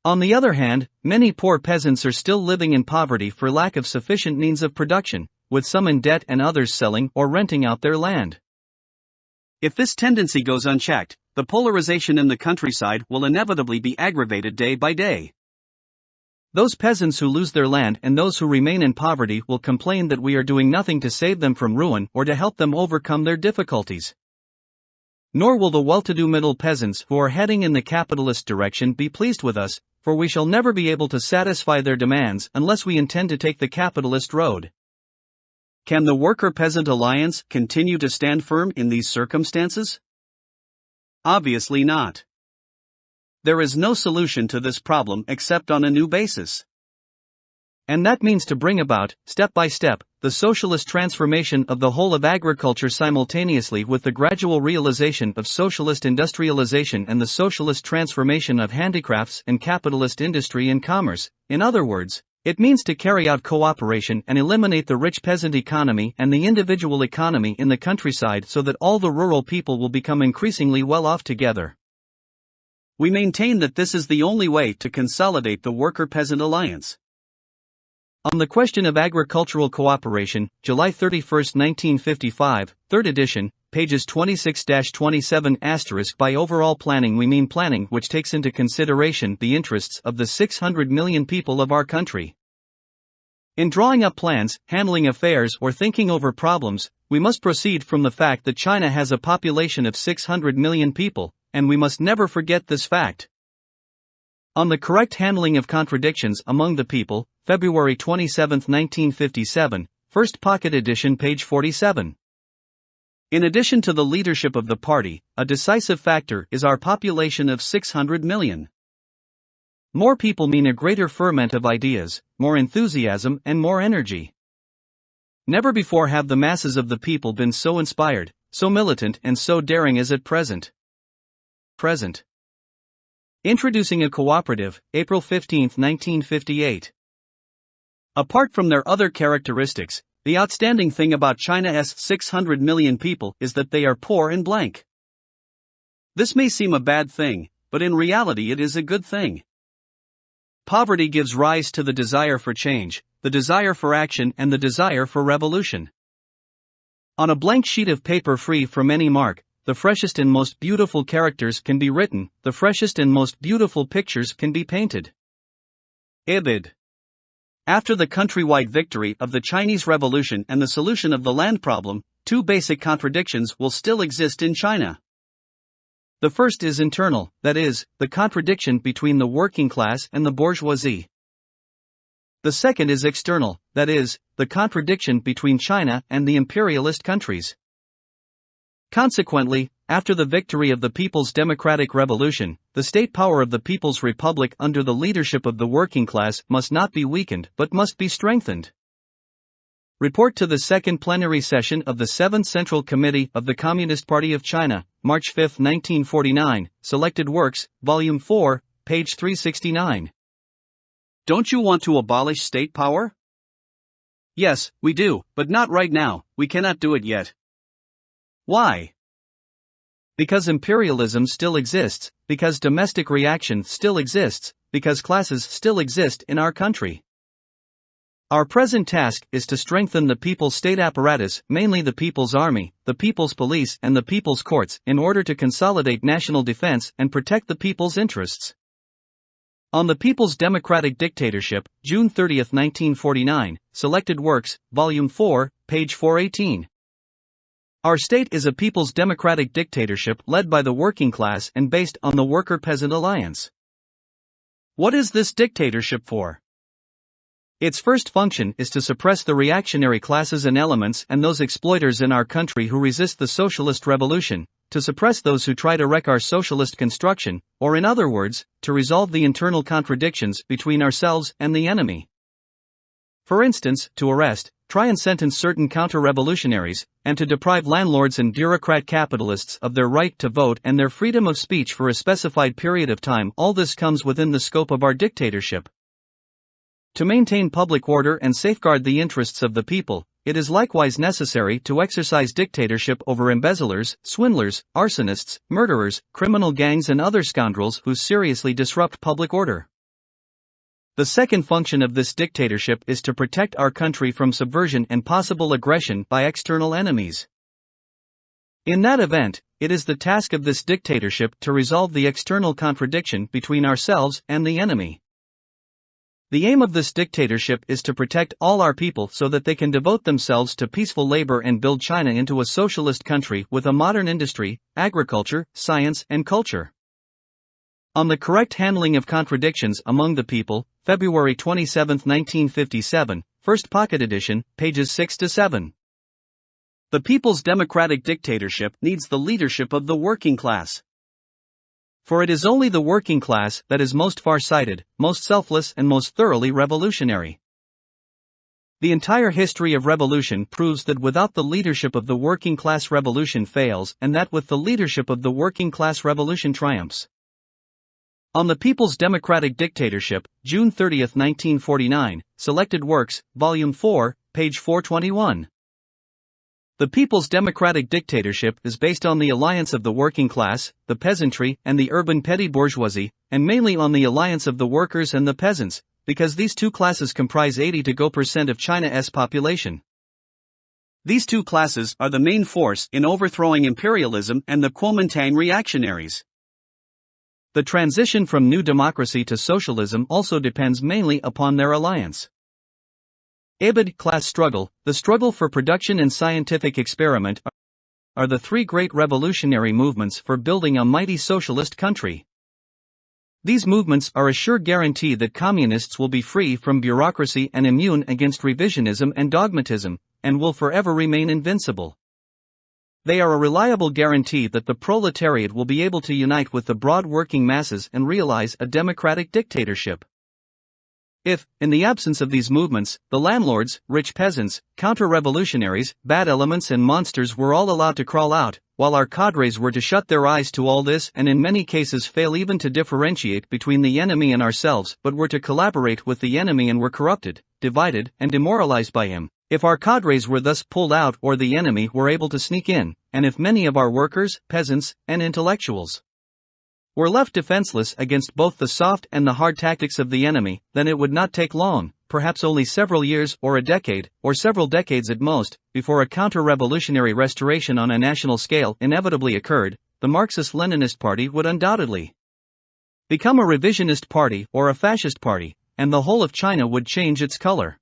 Speaker 2: On the other hand, many poor peasants are still living in poverty for lack of sufficient means of production, with some in debt and others selling or renting out their land. If this tendency goes unchecked, the polarization in the countryside will inevitably be aggravated day by day. Those peasants who lose their land and those who remain in poverty will complain that we are doing nothing to save them from ruin or to help them overcome their difficulties. Nor will the well-to-do middle peasants who are heading in the capitalist direction be pleased with us, for we shall never be able to satisfy their demands unless we intend to take the capitalist road. Can the worker-peasant alliance continue to stand firm in these circumstances? Obviously not. There is no solution to this problem except on a new basis. And that means to bring about, step by step, the socialist transformation of the whole of agriculture simultaneously with the gradual realization of socialist industrialization and the socialist transformation of handicrafts and capitalist industry and commerce, in other words, It means to carry out cooperation and eliminate the rich peasant economy and the individual economy in the countryside so that all the rural people will become increasingly well off together. We maintain that this is the only way to consolidate the worker-peasant alliance. On the question of agricultural cooperation, July 31, 1955, 3rd edition, pages 26-27*. By overall planning we mean planning which takes into consideration the interests of the 600 million people of our country. In drawing up plans, handling affairs or thinking over problems, we must proceed from the fact that China has a population of 600 million people, and we must never forget this fact. On the correct handling of contradictions among the people, February 27, 1957, First Pocket Edition, page 47. In addition to the leadership of the party, a decisive factor is our population of 600 million. More people mean a greater ferment of ideas, more enthusiasm and more energy. Never before have the masses of the people been so inspired, so militant and so daring as at present. Introducing a cooperative, April 15, 1958. Apart from their other characteristics, the outstanding thing about China's 600 million people is that they are poor and blank. This may seem a bad thing, but in reality it is a good thing. Poverty gives rise to the desire for change, the desire for action and the desire for revolution. On a blank sheet of paper free from any mark, the freshest and most beautiful characters can be written, the freshest and most beautiful pictures can be painted. Ibid. After the countrywide victory of the Chinese Revolution and the solution of the land problem, two basic contradictions will still exist in China. The first is internal, that is, the contradiction between the working class and the bourgeoisie. The second is external, that is, the contradiction between China and the imperialist countries. Consequently, after the victory of the People's Democratic Revolution, the state power of the People's Republic under the leadership of the working class must not be weakened but must be strengthened. Report to the Second Plenary Session of the 7th Central Committee of the Communist Party of China, March 5, 1949, Selected Works, Volume 4, page 369. Don't you want to abolish state power? Yes, we do, but not right now, we cannot do it yet. Why? Because imperialism still exists, because domestic reaction still exists, because classes still exist in our country. Our present task is to strengthen the people's state apparatus, mainly the people's army, the people's police and the people's courts, in order to consolidate national defense and protect the people's interests. On the People's Democratic Dictatorship, June 30, 1949, Selected Works, Volume 4, page 418. Our state is a people's democratic dictatorship led by the working class and based on the worker-peasant alliance. What is this dictatorship for? Its first function is to suppress the reactionary classes and elements and those exploiters in our country who resist the socialist revolution, to suppress those who try to wreck our socialist construction, or in other words, to resolve the internal contradictions between ourselves and the enemy. For instance, to arrest, try and sentence certain counter-revolutionaries, and to deprive landlords and bureaucrat capitalists of their right to vote and their freedom of speech for a specified period of time. All this comes within the scope of our dictatorship. To maintain public order and safeguard the interests of the people, it is likewise necessary to exercise dictatorship over embezzlers, swindlers, arsonists, murderers, criminal gangs and other scoundrels who seriously disrupt public order. The second function of this dictatorship is to protect our country from subversion and possible aggression by external enemies. In that event, it is the task of this dictatorship to resolve the external contradiction between ourselves and the enemy. The aim of this dictatorship is to protect all our people so that they can devote themselves to peaceful labor and build China into a socialist country with a modern industry, agriculture, science and culture. On the correct handling of contradictions among the people, February 27, 1957, First Pocket Edition, pages 6-7. The People's Democratic Dictatorship needs the leadership of the working class. For it is only the working class that is most far-sighted, most selfless and most thoroughly revolutionary. The entire history of revolution proves that without the leadership of the working class revolution fails and that with the leadership of the working class revolution triumphs. On the People's Democratic Dictatorship, June 30, 1949, Selected Works, Volume 4, page 421. The People's Democratic Dictatorship is based on the alliance of the working class, the peasantry, and the urban petty bourgeoisie, and mainly on the alliance of the workers and the peasants, because these two classes comprise 80% of China's population. These two classes are the main force in overthrowing imperialism and the Kuomintang reactionaries. The transition from new democracy to socialism also depends mainly upon their alliance. Abid class struggle, the struggle for production and scientific experiment are the three great revolutionary movements for building a mighty socialist country. These movements are a sure guarantee that communists will be free from bureaucracy and immune against revisionism and dogmatism, and will forever remain invincible. They are a reliable guarantee that the proletariat will be able to unite with the broad working masses and realize a democratic dictatorship. If, in the absence of these movements, the landlords, rich peasants, counter-revolutionaries, bad elements and monsters were all allowed to crawl out, while our cadres were to shut their eyes to all this and in many cases fail even to differentiate between the enemy and ourselves, but were to collaborate with the enemy and were corrupted, divided, and demoralized by him. If our cadres were thus pulled out or the enemy were able to sneak in, and if many of our workers, peasants, and intellectuals were left defenseless against both the soft and the hard tactics of the enemy, then it would not take long, perhaps only several years or a decade, or several decades at most, before a counter-revolutionary restoration on a national scale inevitably occurred. The Marxist-Leninist Party would undoubtedly become a revisionist party or a fascist party, and the whole of China would change its color.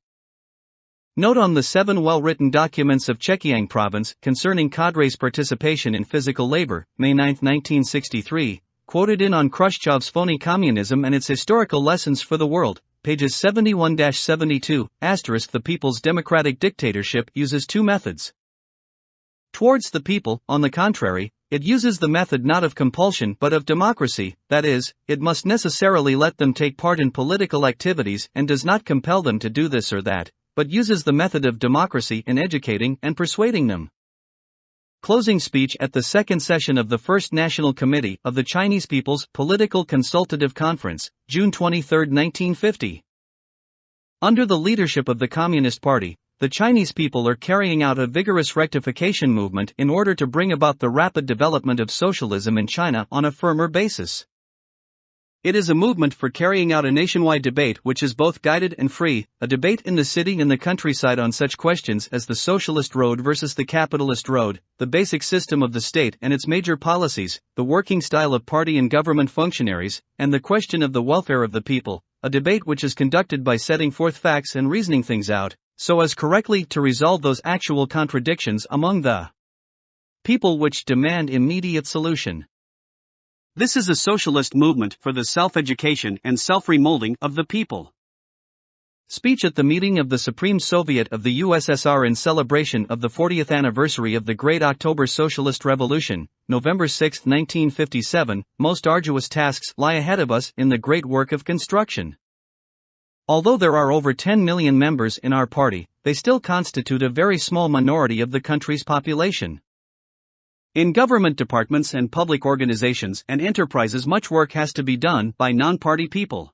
Speaker 2: Note on the 7 well-written documents of Zhejiang Province concerning cadres' participation in physical labor, May 9, 1963, quoted in on Khrushchev's phony communism and its historical lessons for the world, pages 71-72, *. The People's Democratic Dictatorship uses two methods. Towards the people, on the contrary, it uses the method not of compulsion but of democracy, that is, it must necessarily let them take part in political activities and does not compel them to do this or that, but uses the method of democracy in educating and persuading them. Closing speech at the second session of the First National Committee of the Chinese People's Political Consultative Conference, June 23, 1950. Under the leadership of the Communist Party, the Chinese people are carrying out a vigorous rectification movement in order to bring about the rapid development of socialism in China on a firmer basis. It is a movement for carrying out a nationwide debate which is both guided and free, a debate in the city and the countryside on such questions as the socialist road versus the capitalist road, the basic system of the state and its major policies, the working style of party and government functionaries, and the question of the welfare of the people, a debate which is conducted by setting forth facts and reasoning things out, so as correctly to resolve those actual contradictions among the people which demand immediate solution. This is a socialist movement for the self-education and self-remolding of the people. Speech at the meeting of the Supreme Soviet of the USSR in celebration of the 40th anniversary of the Great October Socialist Revolution, November 6, 1957. Most arduous tasks lie ahead of us in the great work of construction. Although there are over 10 million members in our party, they still constitute a very small minority of the country's population. In government departments and public organizations and enterprises, much work has to be done by non-party people.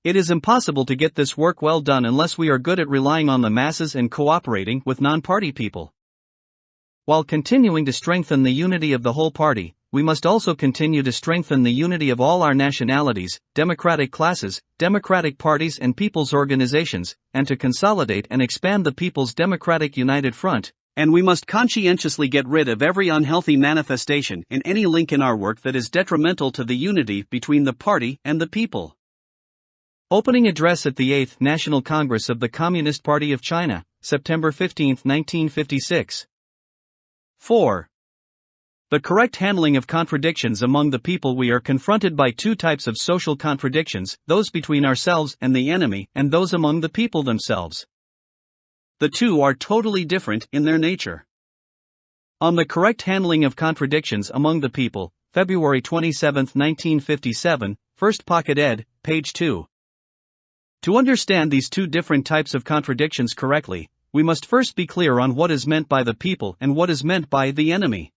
Speaker 2: It is impossible to get this work well done unless we are good at relying on the masses and cooperating with non-party people. While continuing to strengthen the unity of the whole party, we must also continue to strengthen the unity of all our nationalities, democratic classes, democratic parties and people's organizations, and to consolidate and expand the People's Democratic United Front. And we must conscientiously get rid of every unhealthy manifestation and any link in our work that is detrimental to the unity between the party and the people. Opening address at the 8th National Congress of the Communist Party of China, September 15, 1956. 4. The correct handling of contradictions among the people. We are confronted by two types of social contradictions, those between ourselves and the enemy, and those among the people themselves. The two are totally different in their nature. On the correct handling of contradictions among the people, February 27, 1957, First Pocket ed., page 2. To understand these two different types of contradictions correctly, we must first be clear on what is meant by the people and what is meant by the enemy.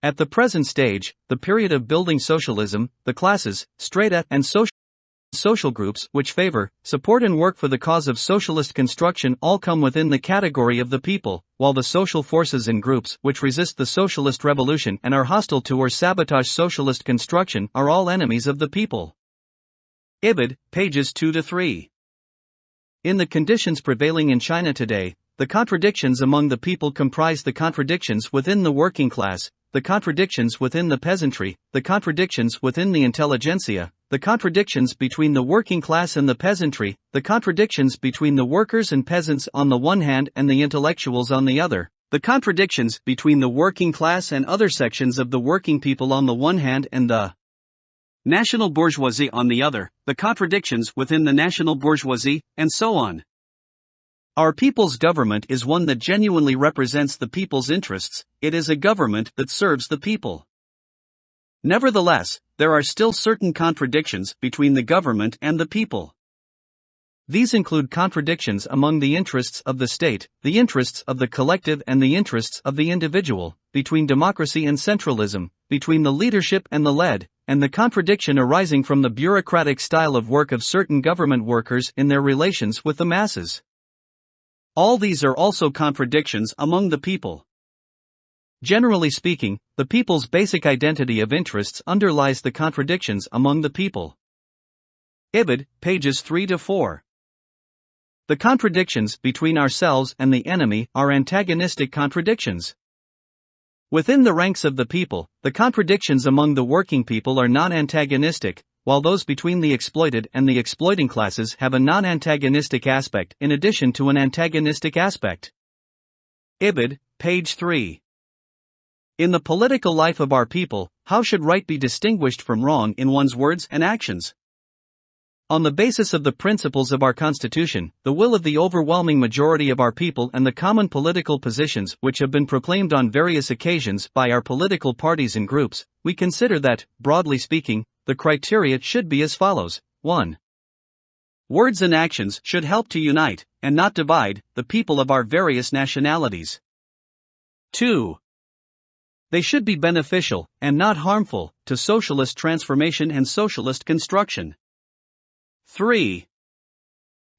Speaker 2: At the present stage, the period of building socialism, the classes, strata, and social groups which favor, support and work for the cause of socialist construction all come within the category of the people, while the social forces and groups which resist the socialist revolution and are hostile to or sabotage socialist construction are all enemies of the people. Ibid, pages 2-3. In the conditions prevailing in China today, the contradictions among the people comprise the contradictions within the working class, the contradictions within the peasantry, the contradictions within the intelligentsia, the contradictions between the working class and the peasantry, the contradictions between the workers and peasants on the one hand and the intellectuals on the other, the contradictions between the working class and other sections of the working people on the one hand and the national bourgeoisie on the other, the contradictions within the national bourgeoisie, and so on. Our people's government is one that genuinely represents the people's interests, it is a government that serves the people. Nevertheless, there are still certain contradictions between the government and the people. These include contradictions among the interests of the state, the interests of the collective and the interests of the individual, between democracy and centralism, between the leadership and the led, and the contradiction arising from the bureaucratic style of work of certain government workers in their relations with the masses. All these are also contradictions among the people. Generally speaking, the people's basic identity of interests underlies the contradictions among the people. Ibid, pages 3-4. The contradictions between ourselves and the enemy are antagonistic contradictions. Within the ranks of the people, the contradictions among the working people are non-antagonistic, while those between the exploited and the exploiting classes have a non-antagonistic aspect in addition to an antagonistic aspect. Ibid, page 3. In the political life of our people, how should right be distinguished from wrong in one's words and actions? On the basis of the principles of our Constitution, the will of the overwhelming majority of our people and the common political positions which have been proclaimed on various occasions by our political parties and groups, we consider that, broadly speaking, the criteria should be as follows. 1. Words and actions should help to unite, and not divide, the people of our various nationalities. 2. They should be beneficial, and not harmful, to socialist transformation and socialist construction. 3.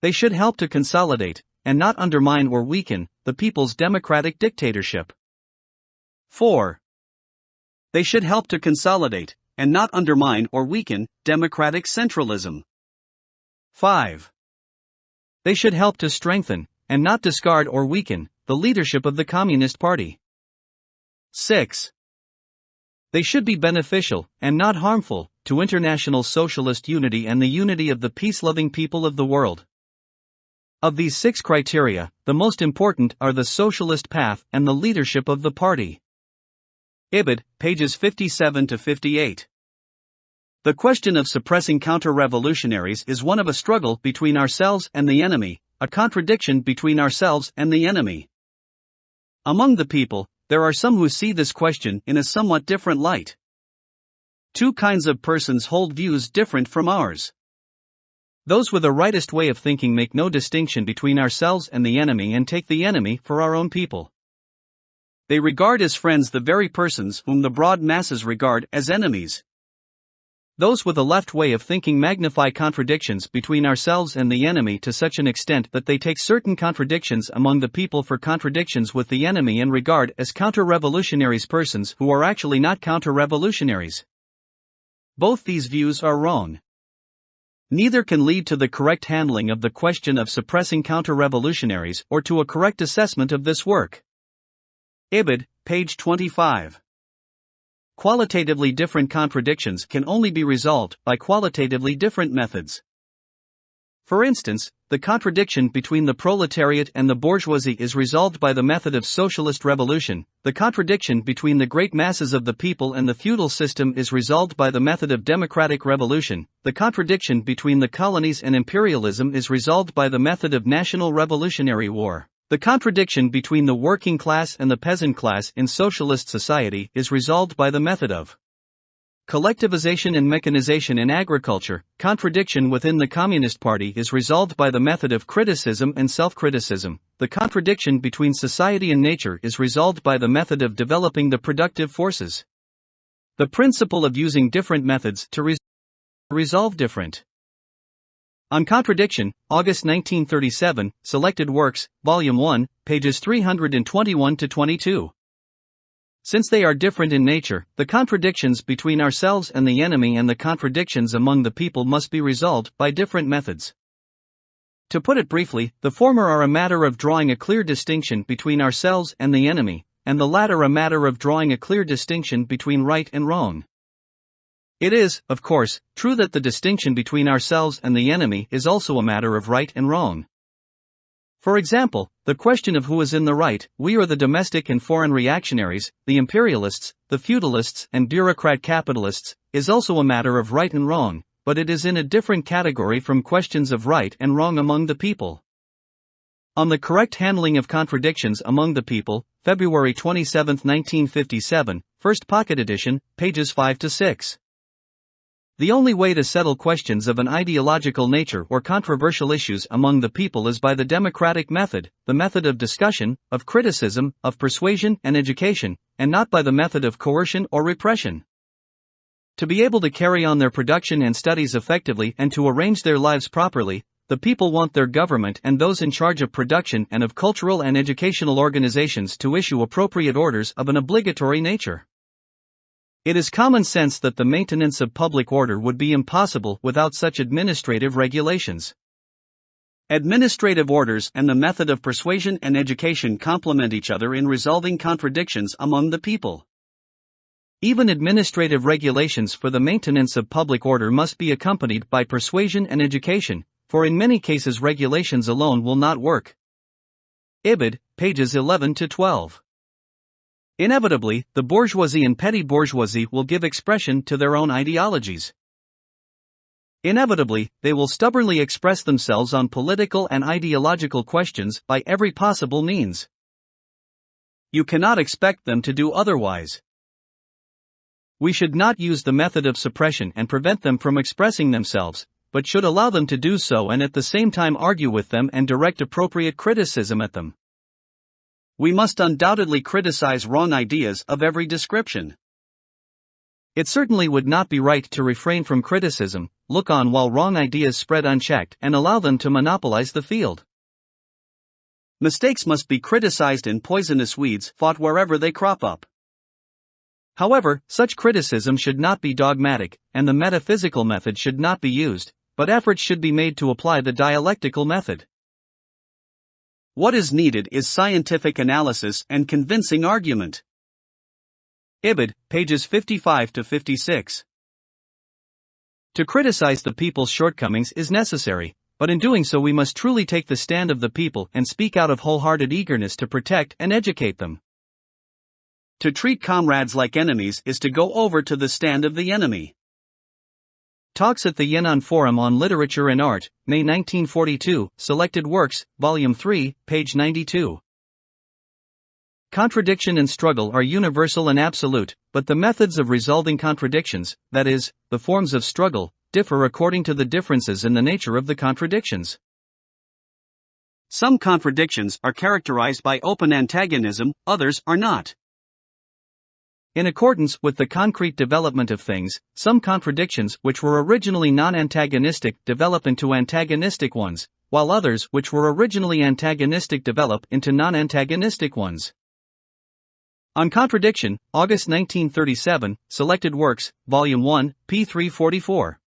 Speaker 2: They should help to consolidate, and not undermine or weaken, the people's democratic dictatorship. 4. They should help to consolidate, and not undermine or weaken, democratic centralism. 5. They should help to strengthen, and not discard or weaken, the leadership of the Communist Party. 6. They should be beneficial, and not harmful, to international socialist unity and the unity of the peace-loving people of the world. Of these 6 criteria, the most important are the socialist path and the leadership of the party. Ibid, pages 57-58. The question of suppressing counter-revolutionaries is one of a struggle between ourselves and the enemy, a contradiction between ourselves and the enemy. Among the people, there are some who see this question in a somewhat different light. 2 kinds of persons hold views different from ours. Those with a rightist way of thinking make no distinction between ourselves and the enemy and take the enemy for our own people. They regard as friends the very persons whom the broad masses regard as enemies. Those with a left way of thinking magnify contradictions between ourselves and the enemy to such an extent that they take certain contradictions among the people for contradictions with the enemy and regard as counter-revolutionaries persons who are actually not counter-revolutionaries. Both these views are wrong. Neither can lead to the correct handling of the question of suppressing counter-revolutionaries or to a correct assessment of this work. Ibid, page 25. Qualitatively different contradictions can only be resolved by qualitatively different methods. For instance, the contradiction between the proletariat and the bourgeoisie is resolved by the method of socialist revolution, the contradiction between the great masses of the people and the feudal system is resolved by the method of democratic revolution, the contradiction between the colonies and imperialism is resolved by the method of national revolutionary war. The contradiction between the working class and the peasant class in socialist society is resolved by the method of collectivization and mechanization in agriculture. Contradiction within the Communist Party is resolved by the method of criticism and self-criticism. The contradiction between society and nature is resolved by the method of developing the productive forces.
Speaker 1: The principle of using different methods to resolve different. On Contradiction, August 1937, Selected Works, Volume 1, pages 321-22. Since they are different in nature, the contradictions between ourselves and the enemy and the contradictions among the people must be resolved by different methods. To put it briefly, the former are a matter of drawing a clear distinction between ourselves and the enemy, and the latter a matter of drawing a clear distinction between right and wrong. It is, of course, true that the distinction between ourselves and the enemy is also a matter of right and wrong. For example, the question of who is in the right, we or the domestic and foreign reactionaries, the imperialists, the feudalists and bureaucrat capitalists, is also a matter of right and wrong, but it is in a different category from questions of right and wrong among the people. On the Correct Handling of Contradictions Among the People, February 27, 1957, First Pocket Edition, pages 5-6. The only way to settle questions of an ideological nature or controversial issues among the people is by the democratic method, the method of discussion, of criticism, of persuasion and education, and not by the method of coercion or repression. To be able to carry on their production and studies effectively and to arrange their lives properly, the people want their government and those in charge of production and of cultural and educational organizations to issue appropriate orders of an obligatory nature. It is common sense that the maintenance of public order would be impossible without such administrative regulations. Administrative orders and the method of persuasion and education complement each other in resolving contradictions among the people. Even administrative regulations for the maintenance of public order must be accompanied by persuasion and education, for in many cases regulations alone will not work. Ibid, pages 11-12. Inevitably, the bourgeoisie and petty bourgeoisie will give expression to their own ideologies. Inevitably, they will stubbornly express themselves on political and ideological questions by every possible means. You cannot expect them to do otherwise. We should not use the method of suppression and prevent them from expressing themselves, but should allow them to do so and at the same time argue with them and direct appropriate criticism at them. We must undoubtedly criticize wrong ideas of every description. It certainly would not be right to refrain from criticism, look on while wrong ideas spread unchecked and allow them to monopolize the field. Mistakes must be criticized and poisonous weeds fought wherever they crop up. However, such criticism should not be dogmatic, and the metaphysical method should not be used, but efforts should be made to apply the dialectical method. What is needed is scientific analysis and convincing argument. Ibid, pages 55-56. To criticize the people's shortcomings is necessary, but in doing so we must truly take the stand of the people and speak out of wholehearted eagerness to protect and educate them. To treat comrades like enemies is to go over to the stand of the enemy. Talks at the Yan'an Forum on Literature and Art, May 1942, Selected Works, Volume 3, page 92. Contradiction and struggle are universal and absolute, but the methods of resolving contradictions, that is, the forms of struggle, differ according to the differences in the nature of the contradictions. Some contradictions are characterized by open antagonism, others are not. In accordance with the concrete development of things, some contradictions which were originally non-antagonistic develop into antagonistic ones, while others which were originally antagonistic develop into non-antagonistic ones. On Contradiction, August 1937, Selected Works, Volume 1, p. 344.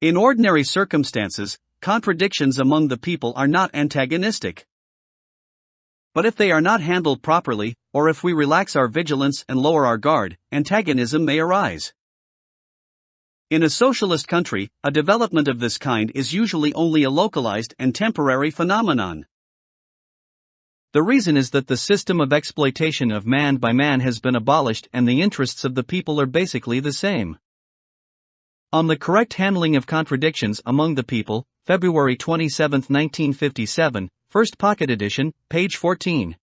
Speaker 1: In ordinary circumstances, contradictions among the people are not antagonistic. But if they are not handled properly, or if we relax our vigilance and lower our guard, antagonism may arise. In a socialist country, a development of this kind is usually only a localized and temporary phenomenon. The reason is that the system of exploitation of man by man has been abolished and the interests of the people are basically the same. On the Correct Handling of Contradictions Among the People, February 27, 1957, First Pocket Edition, page 14.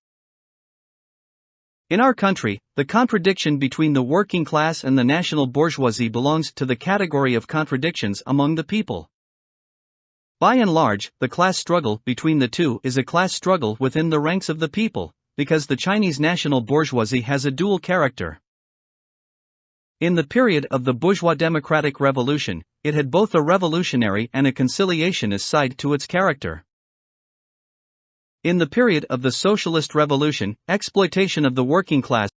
Speaker 1: In our country, the contradiction between the working class and the national bourgeoisie belongs to the category of contradictions among the people. By and large, the class struggle between the two is a class struggle within the ranks of the people, because the Chinese national bourgeoisie has a dual character.
Speaker 2: In the period of the bourgeois democratic revolution, it had both a revolutionary and a conciliationist side to its character. In the period of the socialist revolution, exploitation of the working class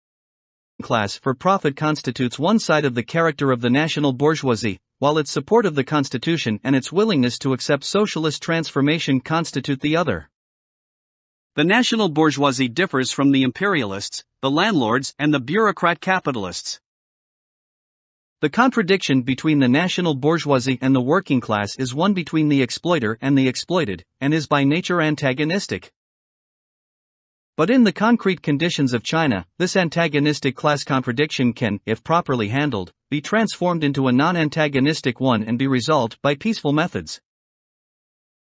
Speaker 2: for profit constitutes one side of the character of the national bourgeoisie, while its support of the constitution and its willingness to accept socialist transformation constitute the other.
Speaker 1: The national bourgeoisie differs from the imperialists, the landlords, and the bureaucrat capitalists.
Speaker 2: The contradiction between the national bourgeoisie and the working class is one between the exploiter and the exploited, and is by nature antagonistic. But in the concrete conditions of China, this antagonistic class contradiction can, if properly handled, be transformed into a non-antagonistic one and be resolved by peaceful methods.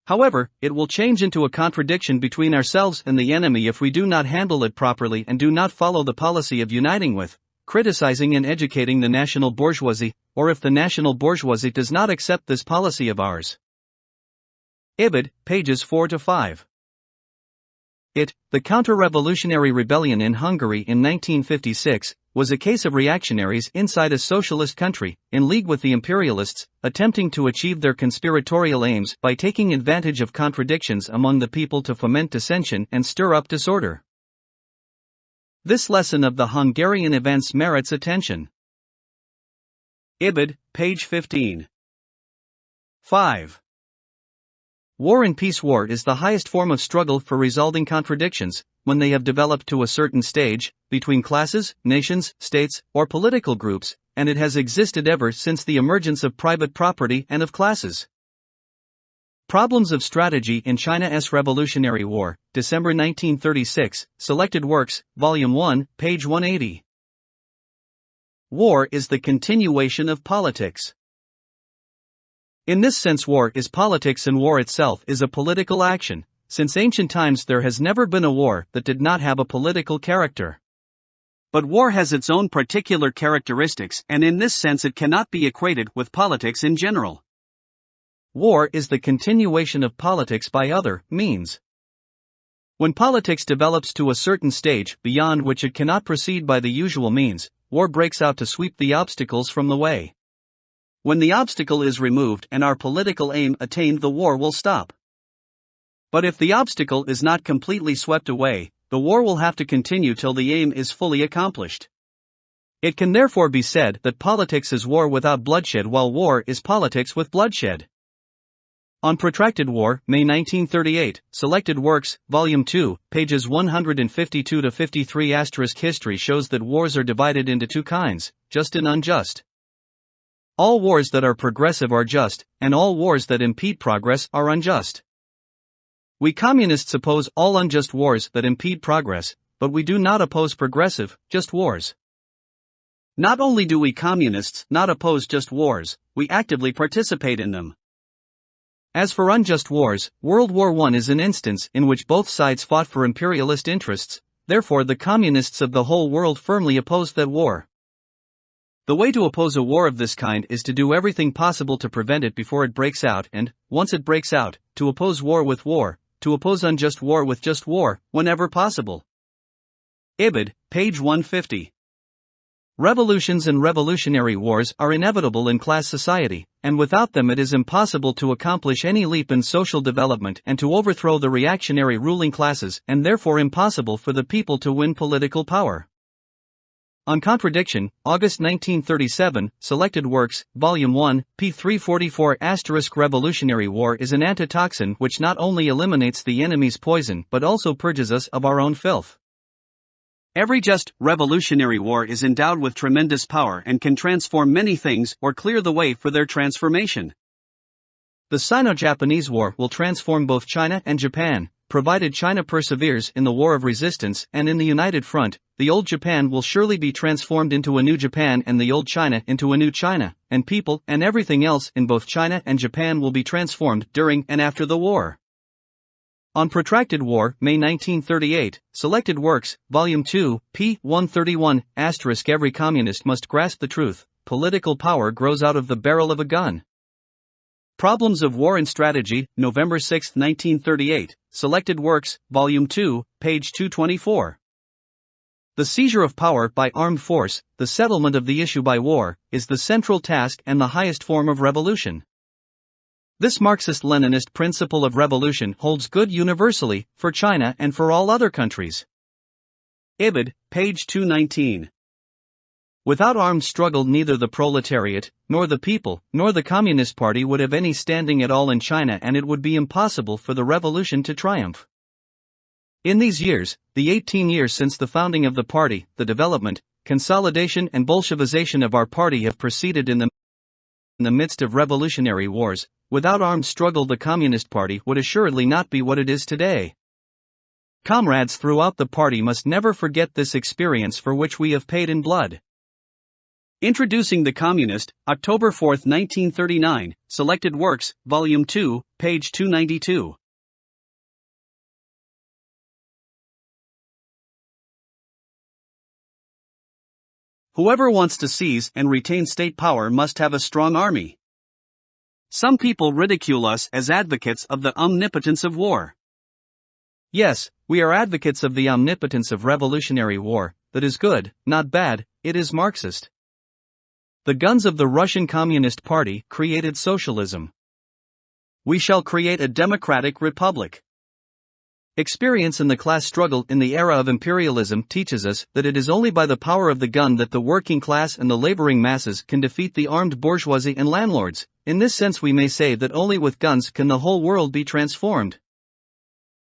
Speaker 2: However, it will change into a contradiction between ourselves and the enemy if we do not handle it properly and do not follow the policy of uniting with, criticizing and educating the national bourgeoisie, or if the national bourgeoisie does not accept this policy of ours. Ibid, pages 4-5. The counter-revolutionary rebellion in Hungary in 1956 was a case of reactionaries inside a socialist country, in league with the imperialists, attempting to achieve their conspiratorial aims by taking advantage of contradictions among the people to foment dissension and stir up disorder. This lesson of the Hungarian events merits attention.
Speaker 1: Ibid, page 15.
Speaker 2: 5. War and peace. War is the highest form of struggle for resolving contradictions, when they have developed to a certain stage, between classes, nations, states, or political groups, and it has existed ever since the emergence of private property and of classes. Problems of Strategy in China's Revolutionary War, December 1936, Selected Works, Volume 1, page 180. War is the continuation of politics. In this sense, war is politics, and war itself is a political action. Since ancient times there has never been a war that did not have a political character.
Speaker 1: But war has its own particular characteristics, and in this sense it cannot be equated with politics in general.
Speaker 2: War is the continuation of politics by other means. When politics develops to a certain stage beyond which it cannot proceed by the usual means, war breaks out to sweep the obstacles from the way. When the obstacle is removed and our political aim attained, the war will stop. But if the obstacle is not completely swept away, the war will have to continue till the aim is fully accomplished. It can therefore be said that politics is war without bloodshed, while war is politics with bloodshed. On Protracted War, May 1938, Selected Works, Volume 2, pages 152-53. History shows that wars are divided into two kinds, just and unjust. All wars that are progressive are just, and all wars that impede progress are unjust. We communists oppose all unjust wars that impede progress, but we do not oppose progressive, just wars. Not only do we communists not oppose just wars, we actively participate in them. As for unjust wars, World War I is an instance in which both sides fought for imperialist interests, therefore the communists of the whole world firmly opposed that war. The way to oppose a war of this kind is to do everything possible to prevent it before it breaks out and, once it breaks out, to oppose war with war, to oppose unjust war with just war, whenever possible. Ibid, page 150. Revolutions and revolutionary wars are inevitable in class society, and without them it is impossible to accomplish any leap in social development and to overthrow the reactionary ruling classes, and therefore impossible for the people to win political power. On Contradiction, August 1937, Selected Works, Volume 1, p. 344. Revolutionary war is an antitoxin which not only eliminates the enemy's poison but also purges us of our own filth.
Speaker 1: Every just revolutionary war is endowed with tremendous power and can transform many things or clear the way for their transformation.
Speaker 2: The Sino-Japanese War will transform both China and Japan, provided China perseveres in the war of resistance, and in the united front, the old Japan will surely be transformed into a new Japan and the old China into a new China, and people and everything else in both China and Japan will be transformed during and after the war. On Protracted War, May 1938, Selected Works, Volume 2, p. 131, *. Every communist must grasp the truth: political power grows out of the barrel of a gun. Problems of War and Strategy, November 6, 1938, Selected Works, Volume 2, page 224. The seizure of power by armed force, the settlement of the issue by war, is the central task and the highest form of revolution. This Marxist-Leninist principle of revolution holds good universally, for China and for all other countries. Ibid, page 219. Without armed struggle neither the proletariat, nor the people, nor the Communist Party would have any standing at all in China, and it would be impossible for the revolution to triumph. In these years, the 18 years since the founding of the party, the development, consolidation and Bolshevization of our party have proceeded in the midst of revolutionary wars. Without armed struggle the Communist Party would assuredly not be what it is today. Comrades throughout the party must never forget this experience for which we have paid in blood. Introducing the Communist, October 4, 1939, Selected Works, Volume 2, page 292. Whoever wants to seize and retain state power must have a strong army. Some people ridicule us as advocates of the omnipotence of war. Yes, we are advocates of the omnipotence of revolutionary war, that is good, not bad, it is Marxist. The guns of the Russian Communist Party created socialism. We shall create a democratic republic. Experience in the class struggle in the era of imperialism teaches us that it is only by the power of the gun that the working class and the laboring masses can defeat the armed bourgeoisie and landlords. In this sense we may say that only with guns can the whole world be transformed.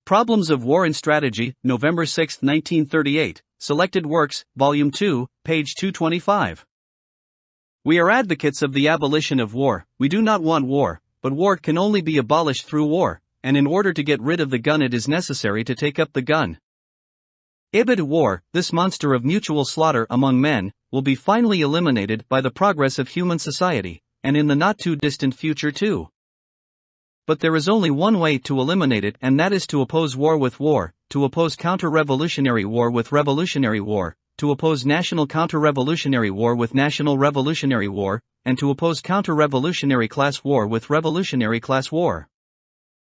Speaker 2: Problems of War and Strategy, November 6, 1938, Selected Works, Volume 2, page 225. We are advocates of the abolition of war. We do not want war, but war can only be abolished through war. And in order to get rid of the gun it is necessary to take up the gun. Ibid war, this monster of mutual slaughter among men, will be finally eliminated by the progress of human society, and in the not-too-distant future too. But there is only one way to eliminate it, and that is to oppose war with war, to oppose counter-revolutionary war with revolutionary war, to oppose national counter-revolutionary war with national revolutionary war, and to oppose counter-revolutionary class war with revolutionary class war.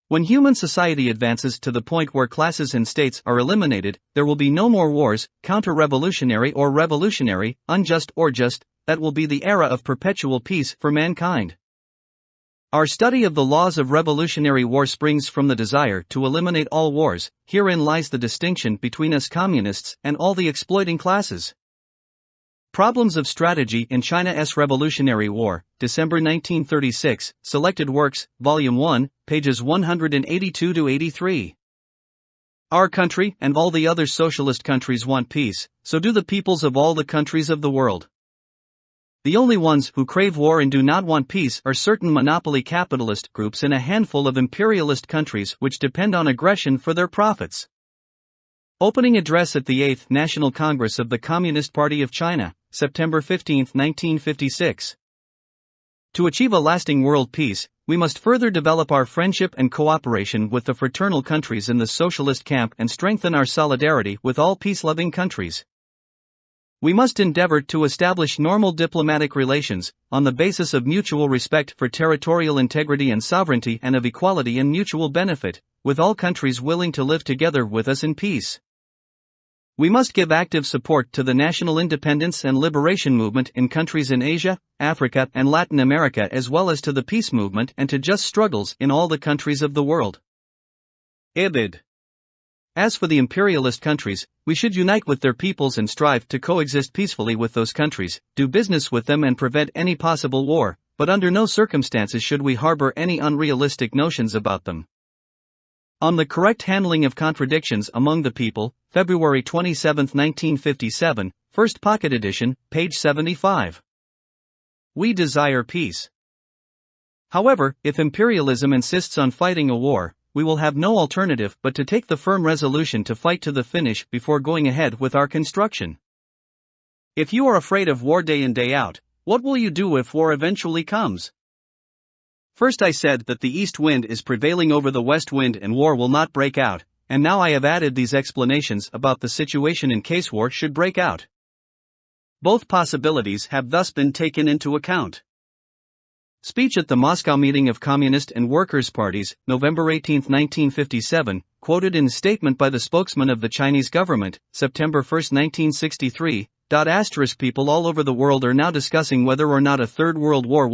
Speaker 2: When human society advances to the point where classes and states are eliminated, there will be no more wars, counter-revolutionary or revolutionary, unjust or just. That will be the era of perpetual peace for mankind. Our study of the laws of revolutionary war springs from the desire to eliminate all wars. Herein lies the distinction between us communists and all the exploiting classes. Problems of Strategy in China's Revolutionary War, December 1936, Selected Works, Volume 1, pages 182-83. Our country and all the other socialist countries want peace, so do the peoples of all the countries of the world. The only ones who crave war and do not want peace are certain monopoly capitalist groups in a handful of imperialist countries which depend on aggression for their profits. Opening address at the 8th National Congress of the Communist Party of China, September 15, 1956. To achieve a lasting world peace, we must further develop our friendship and cooperation with the fraternal countries in the socialist camp and strengthen our solidarity with all peace-loving countries. We must endeavor to establish normal diplomatic relations, on the basis of mutual respect for territorial integrity and sovereignty and of equality and mutual benefit, with all countries willing to live together with us in peace. We must give active support to the national independence and liberation movement in countries in Asia, Africa, and Latin America, as well as to the peace movement and to just struggles in all the countries of the world. Ibid. As for the imperialist countries, we should unite with their peoples and strive to coexist peacefully with those countries, do business with them and prevent any possible war, but under no circumstances should we harbor any unrealistic notions about them. On the Correct Handling of Contradictions Among the People, February 27, 1957, First Pocket Edition, page 75. We desire peace. However, if imperialism insists on fighting a war, we will have no alternative but to take the firm resolution to fight to the finish before going ahead with our construction. If you are afraid of war day in day out, what will you do if war eventually comes? First I said that the east wind is prevailing over the west wind and war will not break out, and now I have added these explanations about the situation in case war should break out. Both possibilities have thus been taken into account. Speech at the Moscow meeting of Communist and Workers' Parties, November 18, 1957, quoted in statement by the spokesman of the Chinese government, September 1, 1963. People all over the world are now discussing whether or not a Third World War will